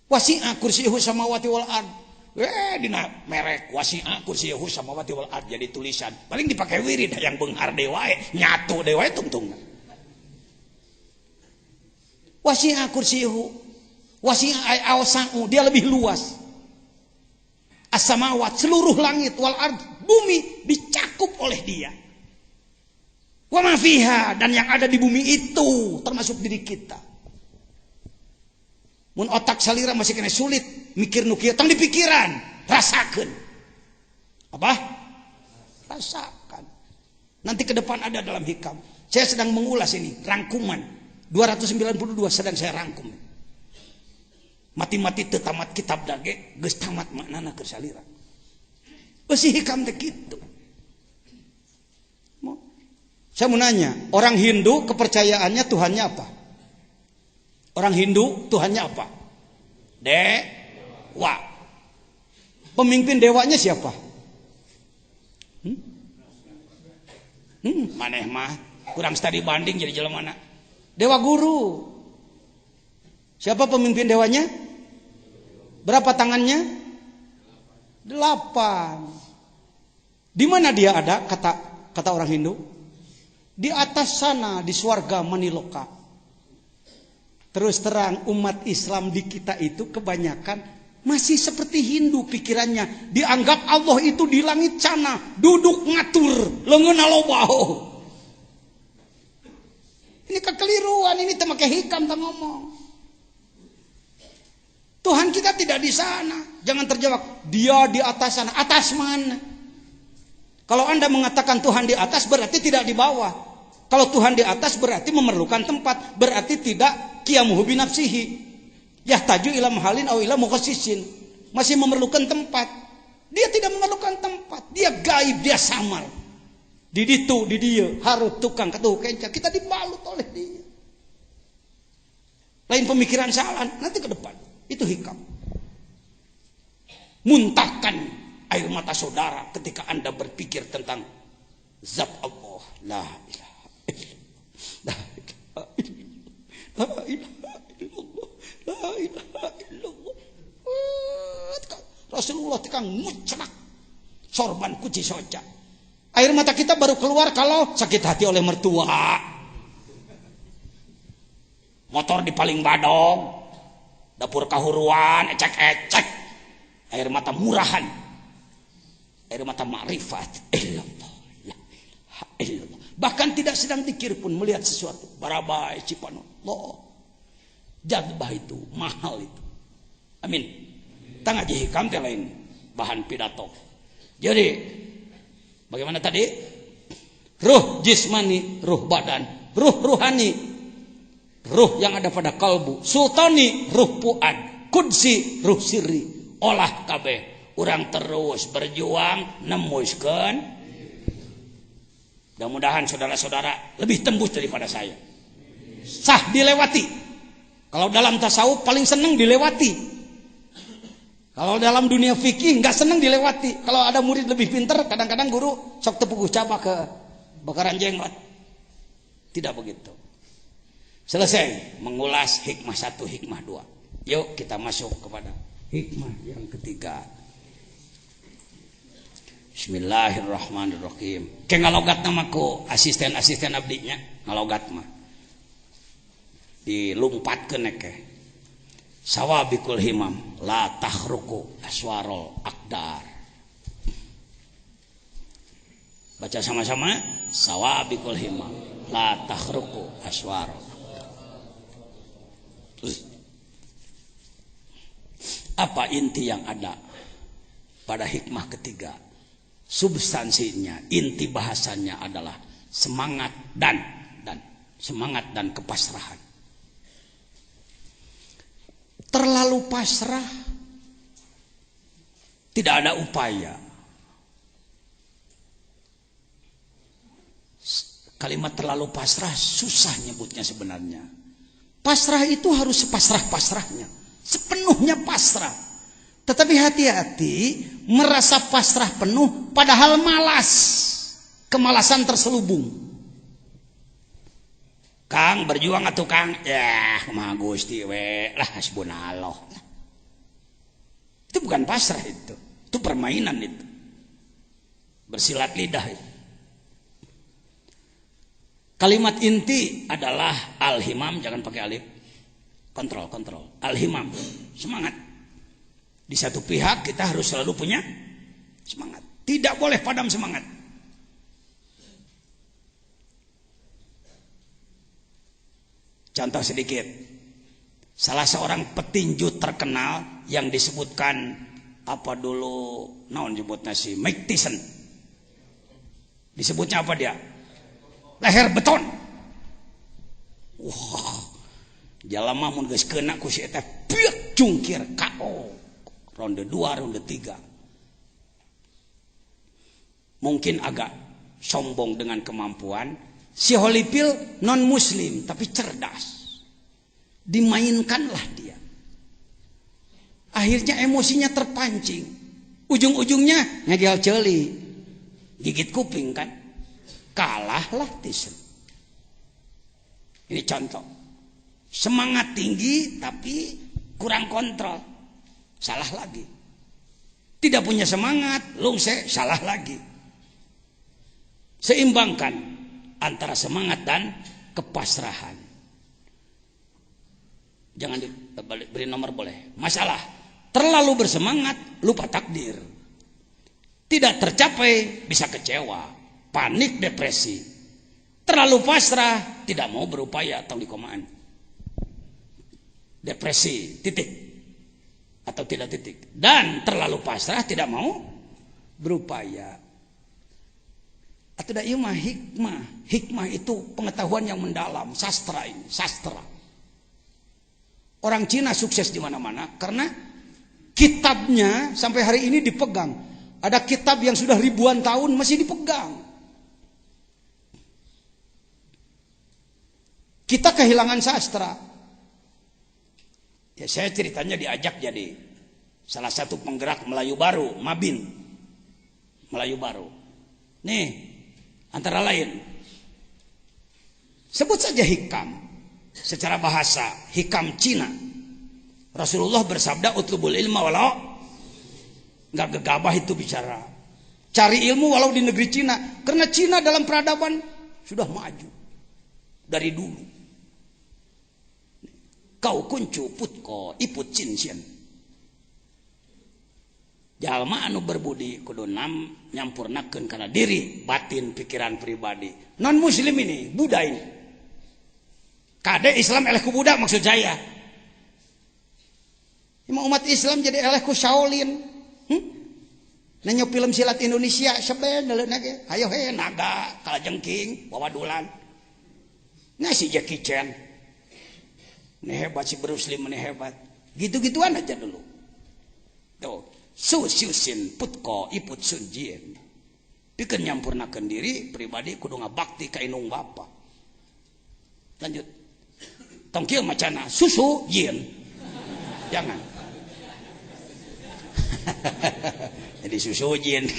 Wasi'a kursiyuhu samawati wal ard. Dina merek wasi'a kursiyuhu samawati wal ard jadi tulisan. Paling dipakai wirid yang beunghar deui wae, nyatu deui wae tungtungna. Wasi'a kursiyuhu. Wasi'a awsa'u, dia lebih luas. As-samawat, seluruh langit wal ard, bumi dicakup oleh dia. Wa ma fiha, dan yang ada di bumi itu termasuk diri kita. Mun otak salira masih kena sulit mikir nu kieu tong di pikiran, rasakeun. Apa? Rasakan. Nanti ke depan ada dalam hikam. Saya sedang mengulas ini, rangkuman 292 sedang saya rangkum. Mati-mati teu tamat kitab dage geus tamat maknana keur salira. Beusi hikam teh kitu. Saya mau nanya, orang Hindu kepercayaannya Tuhannya apa? Orang Hindu Tuhannya apa? Dewa. Pemimpin dewanya siapa? Maneh mah kurang studi banding jadi jelema mana? Dewa guru. Siapa pemimpin dewanya? Berapa tangannya? 8. Di mana dia ada? Kata orang Hindu. Di atas sana di swarga Maniloka. Terus terang umat Islam di kita itu kebanyakan masih seperti Hindu pikirannya. Dianggap Allah itu di langit sana, duduk ngatur, leungeunna lobaho. Ini kekeliruan, ini teu make hikam teu ngomong. Tuhan kita tidak di sana. Jangan terjebak dia di atas sana. Atas mana? Kalau Anda mengatakan Tuhan di atas berarti tidak di bawah. Kalau Tuhan di atas berarti memerlukan tempat, berarti tidak qiyamuhu binafsihi. Yahtaju ila mahalin aw ila mukhassisin. Masih memerlukan tempat. Dia tidak memerlukan tempat. Dia gaib, dia samar. Di ditu, di dia, harut tukang katuh kenca, kita dibalut oleh dia. Lain pemikiran salah, nanti ke depan. Itu hikam. Muntahkan air mata saudara ketika Anda berpikir tentang zat Allah. La ilaha illallah. La ilaha illallah. La ilaha illallah. Rasulullah tekang mucrak sorban kuci soca. Air mata kita baru keluar kalau sakit hati oleh mertua, motor di paling badong, dapur kahuruan, ecek-ecek. Air mata murahan, air mata ma'rifat. Bahkan tidak sedang dikir pun melihat sesuatu. Barabai cipanullah. Jadbah itu, mahal itu. Amin. Tang aja hikam teh lain bahan pidato. Jadi bagaimana tadi? Ruh jismani, ruh badan, ruh ruhani, ruh yang ada pada kalbu, sultani, ruh puad, kudsi, ruh sirri. Olah kabeh, urang terus berjuang nemuskeun. Mudah-mudahan saudara-saudara lebih tembus daripada saya. Sah dilewati. Kalau dalam tasawuf paling senang dilewati. Kalau dalam dunia fikih nggak senang dilewati. Kalau ada murid lebih pintar, kadang-kadang guru sok tepuk ucap ke bakaran jenggot. Tidak begitu. Selesai mengulas hikmah 1, hikmah 2. Yuk kita masuk kepada hikmah yang ketiga. Bismillahirrahmanirrahim. Ke ngalogat namaku asisten-asisten abdinya ngalogat mah. Dilumpatkeun ke. Sawabikul himam la tahruku aswarul akdar. Baca sama-sama. Sawabikul himam la tahruku aswarul akdar. Apa inti yang ada pada hikmah ketiga? Substansinya, inti bahasannya adalah semangat dan semangat dan kepasrahan. Terlalu pasrah, tidak ada upaya. Kalimat terlalu pasrah susah nyebutnya sebenarnya. Pasrah itu harus sepasrah-pasrahnya, sepenuhnya pasrah. Tetapi hati-hati merasa pasrah penuh padahal malas. Kemalasan terselubung. Kang berjuang atuh Kang. Ya, kumaha Gusti we lah hasbunallah. Itu bukan pasrah itu. Itu permainan itu. Bersilat lidah itu. Kalimat inti adalah al-himam, jangan pakai alif. Kontrol. Al-himam, semangat. Di satu pihak kita harus selalu punya semangat. Tidak boleh padam semangat. Contoh sedikit. Salah seorang petinju terkenal yang disebutkan apa dulu naon nyebutnya si Mike Tyson. Disebutnya apa dia? Leher beton. Wah. Jalama mun geus keuna ku si eta piet jungkir KO. Ronde 2, ronde 3. Mungkin agak sombong dengan kemampuan. Si Holyfield non muslim tapi cerdas. Dimainkanlah dia. Akhirnya emosinya terpancing. Ujung-ujungnya ngegel ceuli. Gigit kuping kan. Kalahlah Tyson. Ini contoh. Semangat tinggi tapi kurang kontrol. Salah lagi. Tidak punya semangat, lungse, salah lagi. Seimbangkan antara semangat dan kepasrahan. Jangan beri nomor boleh. Masalah, terlalu bersemangat, lupa takdir. Tidak tercapai, bisa kecewa, panik, depresi. Terlalu pasrah, tidak mau berupaya atau dikomaan. Depresi, titik. Atau tidak titik. Dan terlalu pasrah tidak mau berupaya. Atau da ieu mah hikmah. Hikmah itu pengetahuan yang mendalam, sastra ini, sastra. Orang Cina sukses di mana-mana karena kitabnya sampai hari ini dipegang. Ada kitab yang sudah ribuan tahun masih dipegang. Kita kehilangan sastra. Ya saya ceritanya diajak jadi salah satu penggerak Melayu Baru, Mabin. Melayu Baru. Nih, antara lain sebut saja hikam secara bahasa, hikam Cina. Rasulullah bersabda utlubul ilma walau, enggak gegabah itu bicara. Cari ilmu walau di negeri Cina, karena Cina dalam peradaban sudah maju dari dulu. Kau kuncu putko iput cincian. Jalma anu berbudi kudu nyampurnakeun kana diri, batin, pikiran pribadi. Non muslim ini, Buddha ini. Kade Islam eleh ku Buddha maksud saya. Umat Islam jadi eleh ku Shaolin. Nanya film silat Indonesia seben daleuna ge. Hayo he naga, kalajengking, wawadulan. Nah si Jackie Chan. Ini hebat si Bruce Lee, ini hebat. Gitu-gituan aja dulu. Tuh. Su siusin putko iput sunjien. Pikeun nyampurnakeun diri pribadi kudu ngabakti ka inung bapa. Lanjut. Tong kieu macana susu jin. Jangan. Jadi susu jin.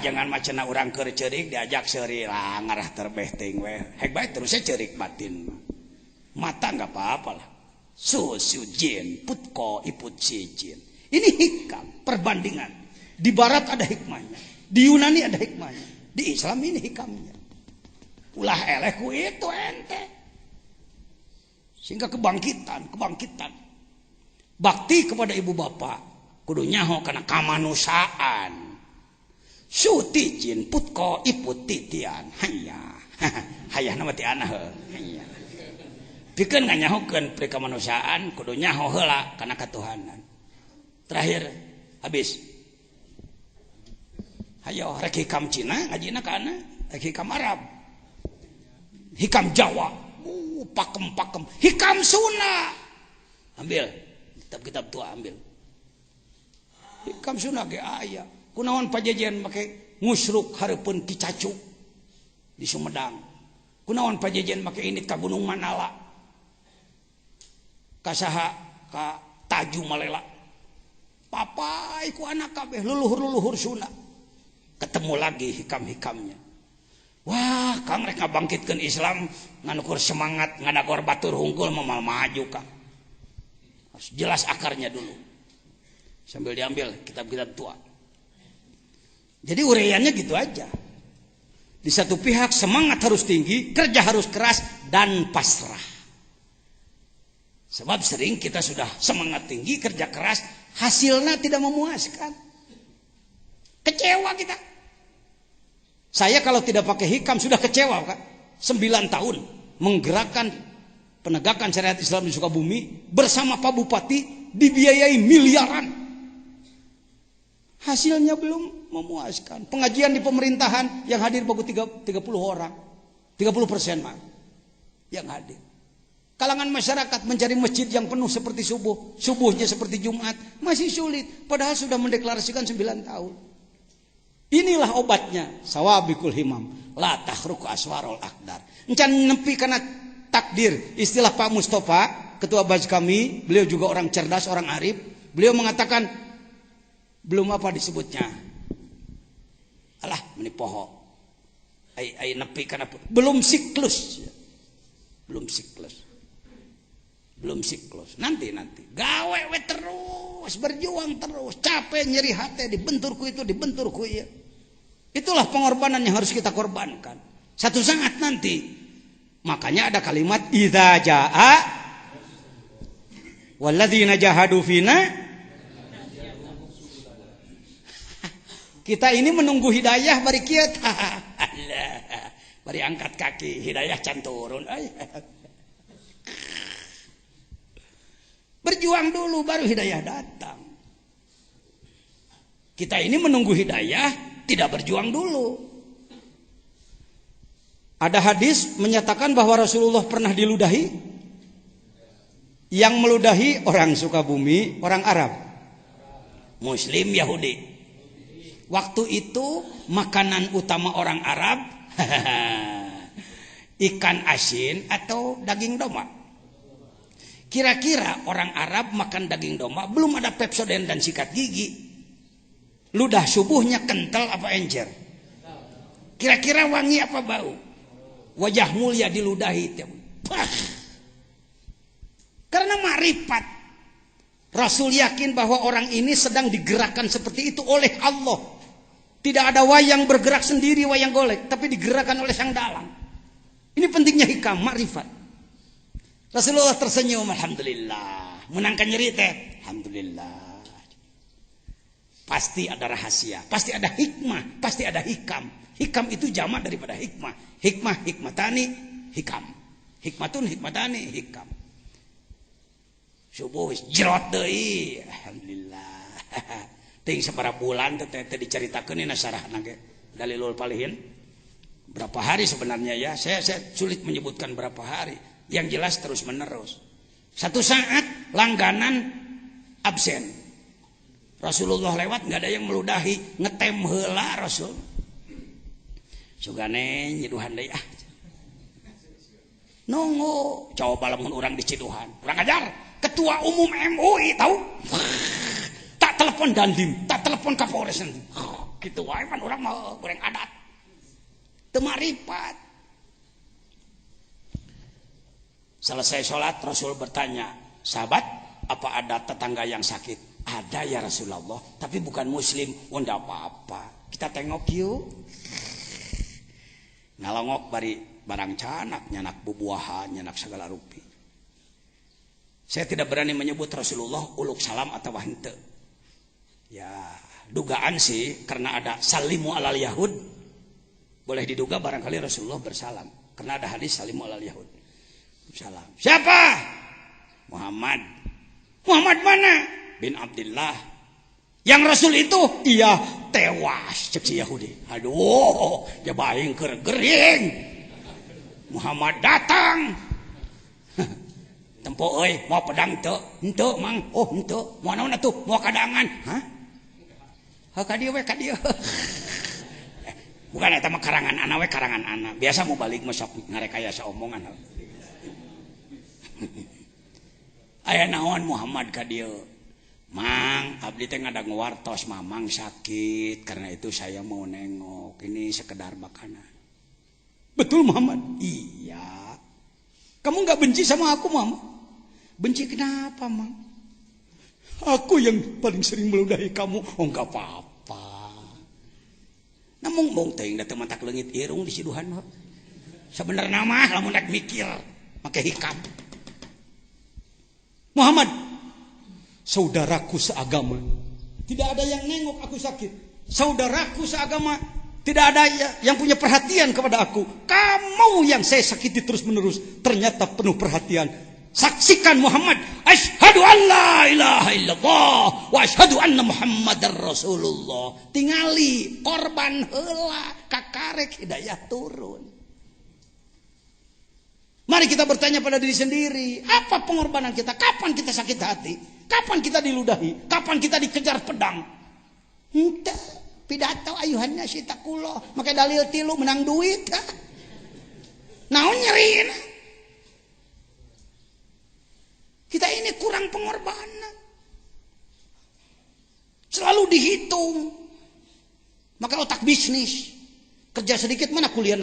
Jangan macana urang keur ceurik diajak seuri lah ngarah terbeh ting we. Hek bae terus ceurik batin. Mata enggak apa-apa lah. Susu jin, putko iput si jin. Ini hikam, perbandingan. Di barat ada hikmahnya, di Yunani ada hikmahnya, di Islam ini hikamnya. Ulah eleku itu ente. Sehingga kebangkitan. Bakti kepada ibu bapak kudu nyaho kana kamanusaan. Suti jin putko iput titian. Hayah nama ti anah heuh. Pikeun nganyahokeun pri kamanusiaan kudu nyaho heula kana katuhanan. Terakhir habis. Hayo rek hikam Cina ngajina kana, rek hikam Arab. Hikam Jawa. Pakem. Hikam Sunda. Ambil kitab-kitab tua ambil. Hikam Sunda ge aya. Kunaon pajajian make ngusruk hareupeun Ki Cacu di Sumedang. Kunaon pajajian make init ka Gunung Manala. Kasaha ka Taju Malela. Papai ku anak kabeh luluhur Sunda. Ketemu lagi hikam-hikamnya. Wah, Kang rek ngabangkitkeun Islam nganukur semangat ngadagor batur hungkul memal maju Kang. Harus jelas akarnya dulu. Sambil diambil kitab-kitab tua. Jadi uraiannya gitu aja. Di satu pihak semangat harus tinggi, kerja harus keras dan pasrah. Sebab sering kita sudah semangat tinggi, kerja keras, hasilnya tidak memuaskan. Kecewa kita. Saya kalau tidak pakai hikam sudah kecewa kan. 9 tahun menggerakkan penegakan syariat Islam di Sukabumi bersama Pak Bupati dibiayai miliaran. Hasilnya belum memuaskan. Pengajian di pemerintahan yang hadir baru 30 orang. 30% mah yang hadir. Kalangan masyarakat mencari masjid yang penuh seperti subuhnya seperti Jumat, masih sulit. Padahal sudah mendeklarasikan 9 tahun. Inilah obatnya, sawabikul himam, la takhruq aswarul akdar. Encan nepi kana takdir. Istilah Pak Mustafa, ketua Baj kami, beliau juga orang cerdas, orang arif. Beliau mengatakan belum apa disebutnya. Alah, meni poho. Ai nepi kana belum siklus. Nanti gawe we terus, berjuang terus, capek nyeri hati, dibenturku itu, dibenturku ya. Itulah pengorbanan yang harus kita korbankan. Satu saat nanti, makanya ada kalimat idza jaa walladzina jahadu fina. Kita ini menunggu hidayah bari kieu tah. Bari angkat kaki, hidayah can turun. Berjuang dulu baru hidayah datang. Kita ini menunggu hidayah tidak berjuang dulu. Ada hadis menyatakan bahwa Rasulullah pernah diludahi. Yang meludahi orang Sukabumi, orang Arab, Muslim, Yahudi. Waktu itu makanan utama orang Arab ikan asin atau daging domba. Kira-kira orang Arab makan daging domba, belum ada Pepsodent dan sikat gigi. Ludah subuhnya kental apa encer? Kira-kira wangi apa bau? Wajah mulia diludahi. Karena makrifat. Rasul yakin bahwa orang ini sedang digerakkan seperti itu oleh Allah. Tidak ada wayang bergerak sendiri, wayang golek, tapi digerakkan oleh Sang Dalang. Ini pentingnya hikam, makrifat. Rasulullah tersenyum, alhamdulillah. Menangkan nyeri teh, alhamdulillah. Pasti ada rahasia, pasti ada hikmah, pasti ada hikam. Hikam itu jamak daripada hikmah. Hikmah, hikmatani, hikam. Hikmatun, hikmatani, hikam. Subuh jerot deui, alhamdulillah. Ting sabaraha bulan teh diceritakeun dina sarahna ge Dalilul Falihin. Berapa hari sebenarnya ya? Saya sulit menyebutkan berapa hari. Yang jelas terus menerus. Satu saat langganan absen. Rasulullah lewat nggak ada yang meludahi, ngetem heula Rasul. Sugane nyiduhan deui ah. Nunggu coba lamun urang diciduhan. Urang ajar ketua umum MUI tahu? Tak telepon Dandim, tak telepon Kapolres nanti. Gitu wae pan urang mah goreng adat. Teu marifat. Selesai sholat Rasul bertanya, sahabat, apa ada tetangga yang sakit? Ada ya Rasulullah, tapi bukan muslim. Oh enggak apa-apa, kita tengok yuk. Ngalongok bari barang canak, nyanak bubuahan, nyanak segala rupi. Saya tidak berani menyebut Rasulullah uluk salam atau henteu. Ya, dugaan sih karena ada salimu alal yahud. Boleh diduga barangkali Rasulullah bersalam karena ada hadis salimu alal yahud. Salam. Siapa? Muhammad. Muhammad mana? Bin Abdullah. Yang Rasul itu iya tewas cek si Yahudi. Aduh, jabaing keur gering. Muhammad datang. Tempo euy, mau pedang teu? Henteu, Mang. Oh, henteu. Mau naon atuh? Mau kadangan. Hah? Ha ka dieu we ka dieu. Bukan eta mah karangan ana we karangan ana. Biasa mau balik mah sok ngarekayasa omongan. Aya naon Muhammad ka dieu? Mang, abdi teh ngadang wartos mamang sakit, karena itu saya mau nengok. Ini sekedar makanan. Betul Muhammad? Iya. Kamu nggak benci sama aku Muhammad? Benci kenapa Mang? Aku yang paling sering meludahi kamu. Oh nggak apa-apa. Namun mong teuing da teu matak leungit irung di siduhan mah. Sebenarnya mah lamun rek mikir make hikam. Muhammad, saudaraku seagama. Tidak ada yang nengok aku sakit. Saudaraku seagama. Tidak ada yang punya perhatian kepada aku. Kamu yang saya sakiti terus menerus. Ternyata penuh perhatian. Saksikan Muhammad. Asyhadu an la ilaha illallah. Wa asyhadu anna Muhammadar Rasulullah. Tingali korban heula. Kakarek hidayah turun. Mari kita bertanya pada diri sendiri. Apa pengorbanan kita? Kapan kita sakit hati? Kapan kita diludahi? Kapan kita dikejar pedang? Entah. Pidato ayuhannya si takuloh. Makai dalil tilu menang duit. Naon nyeriin. Kita ini kurang pengorbanan. Selalu dihitung. Maka otak bisnis. Kerja sedikit mana kuliah.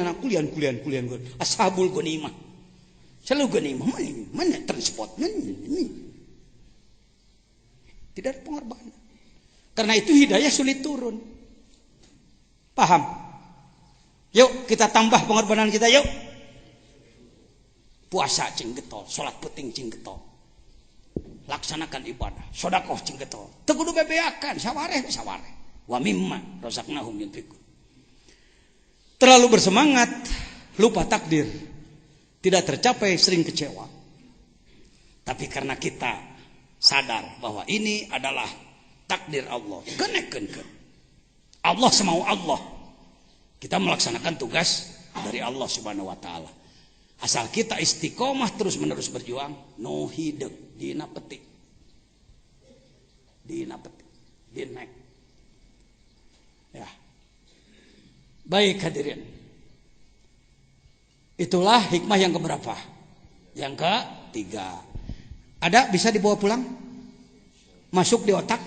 Ashabul ghanimah. Selalu ghanimah. Mana transport. Tidak ada pengorbanan. Karena itu hidayah sulit turun. Paham? Yuk kita tambah pengorbanan kita yuk. Puasa cing getol, salat penting cing getol. Laksanakan ibadah, sedekah cing getol. Teu kudu bebeakan, sawareh. Wa mimma razaqnahum yunfiqun. Terlalu bersemangat, lupa takdir. Tidak tercapai, sering kecewa. Tapi karena kita sadar bahwa ini adalah takdir Allah, kenekeun. Allah semau Allah. Kita melaksanakan tugas dari Allah Subhanahu wa taala. Asal kita istiqomah terus-menerus berjuang, no hidep dina petik. Dina petik, dina naik. Ya. Baik hadirin. Itulah hikmah yang keberapa? Yang ketiga. Ada bisa dibawa pulang? Masuk di otak?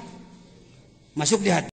Masuk di hati?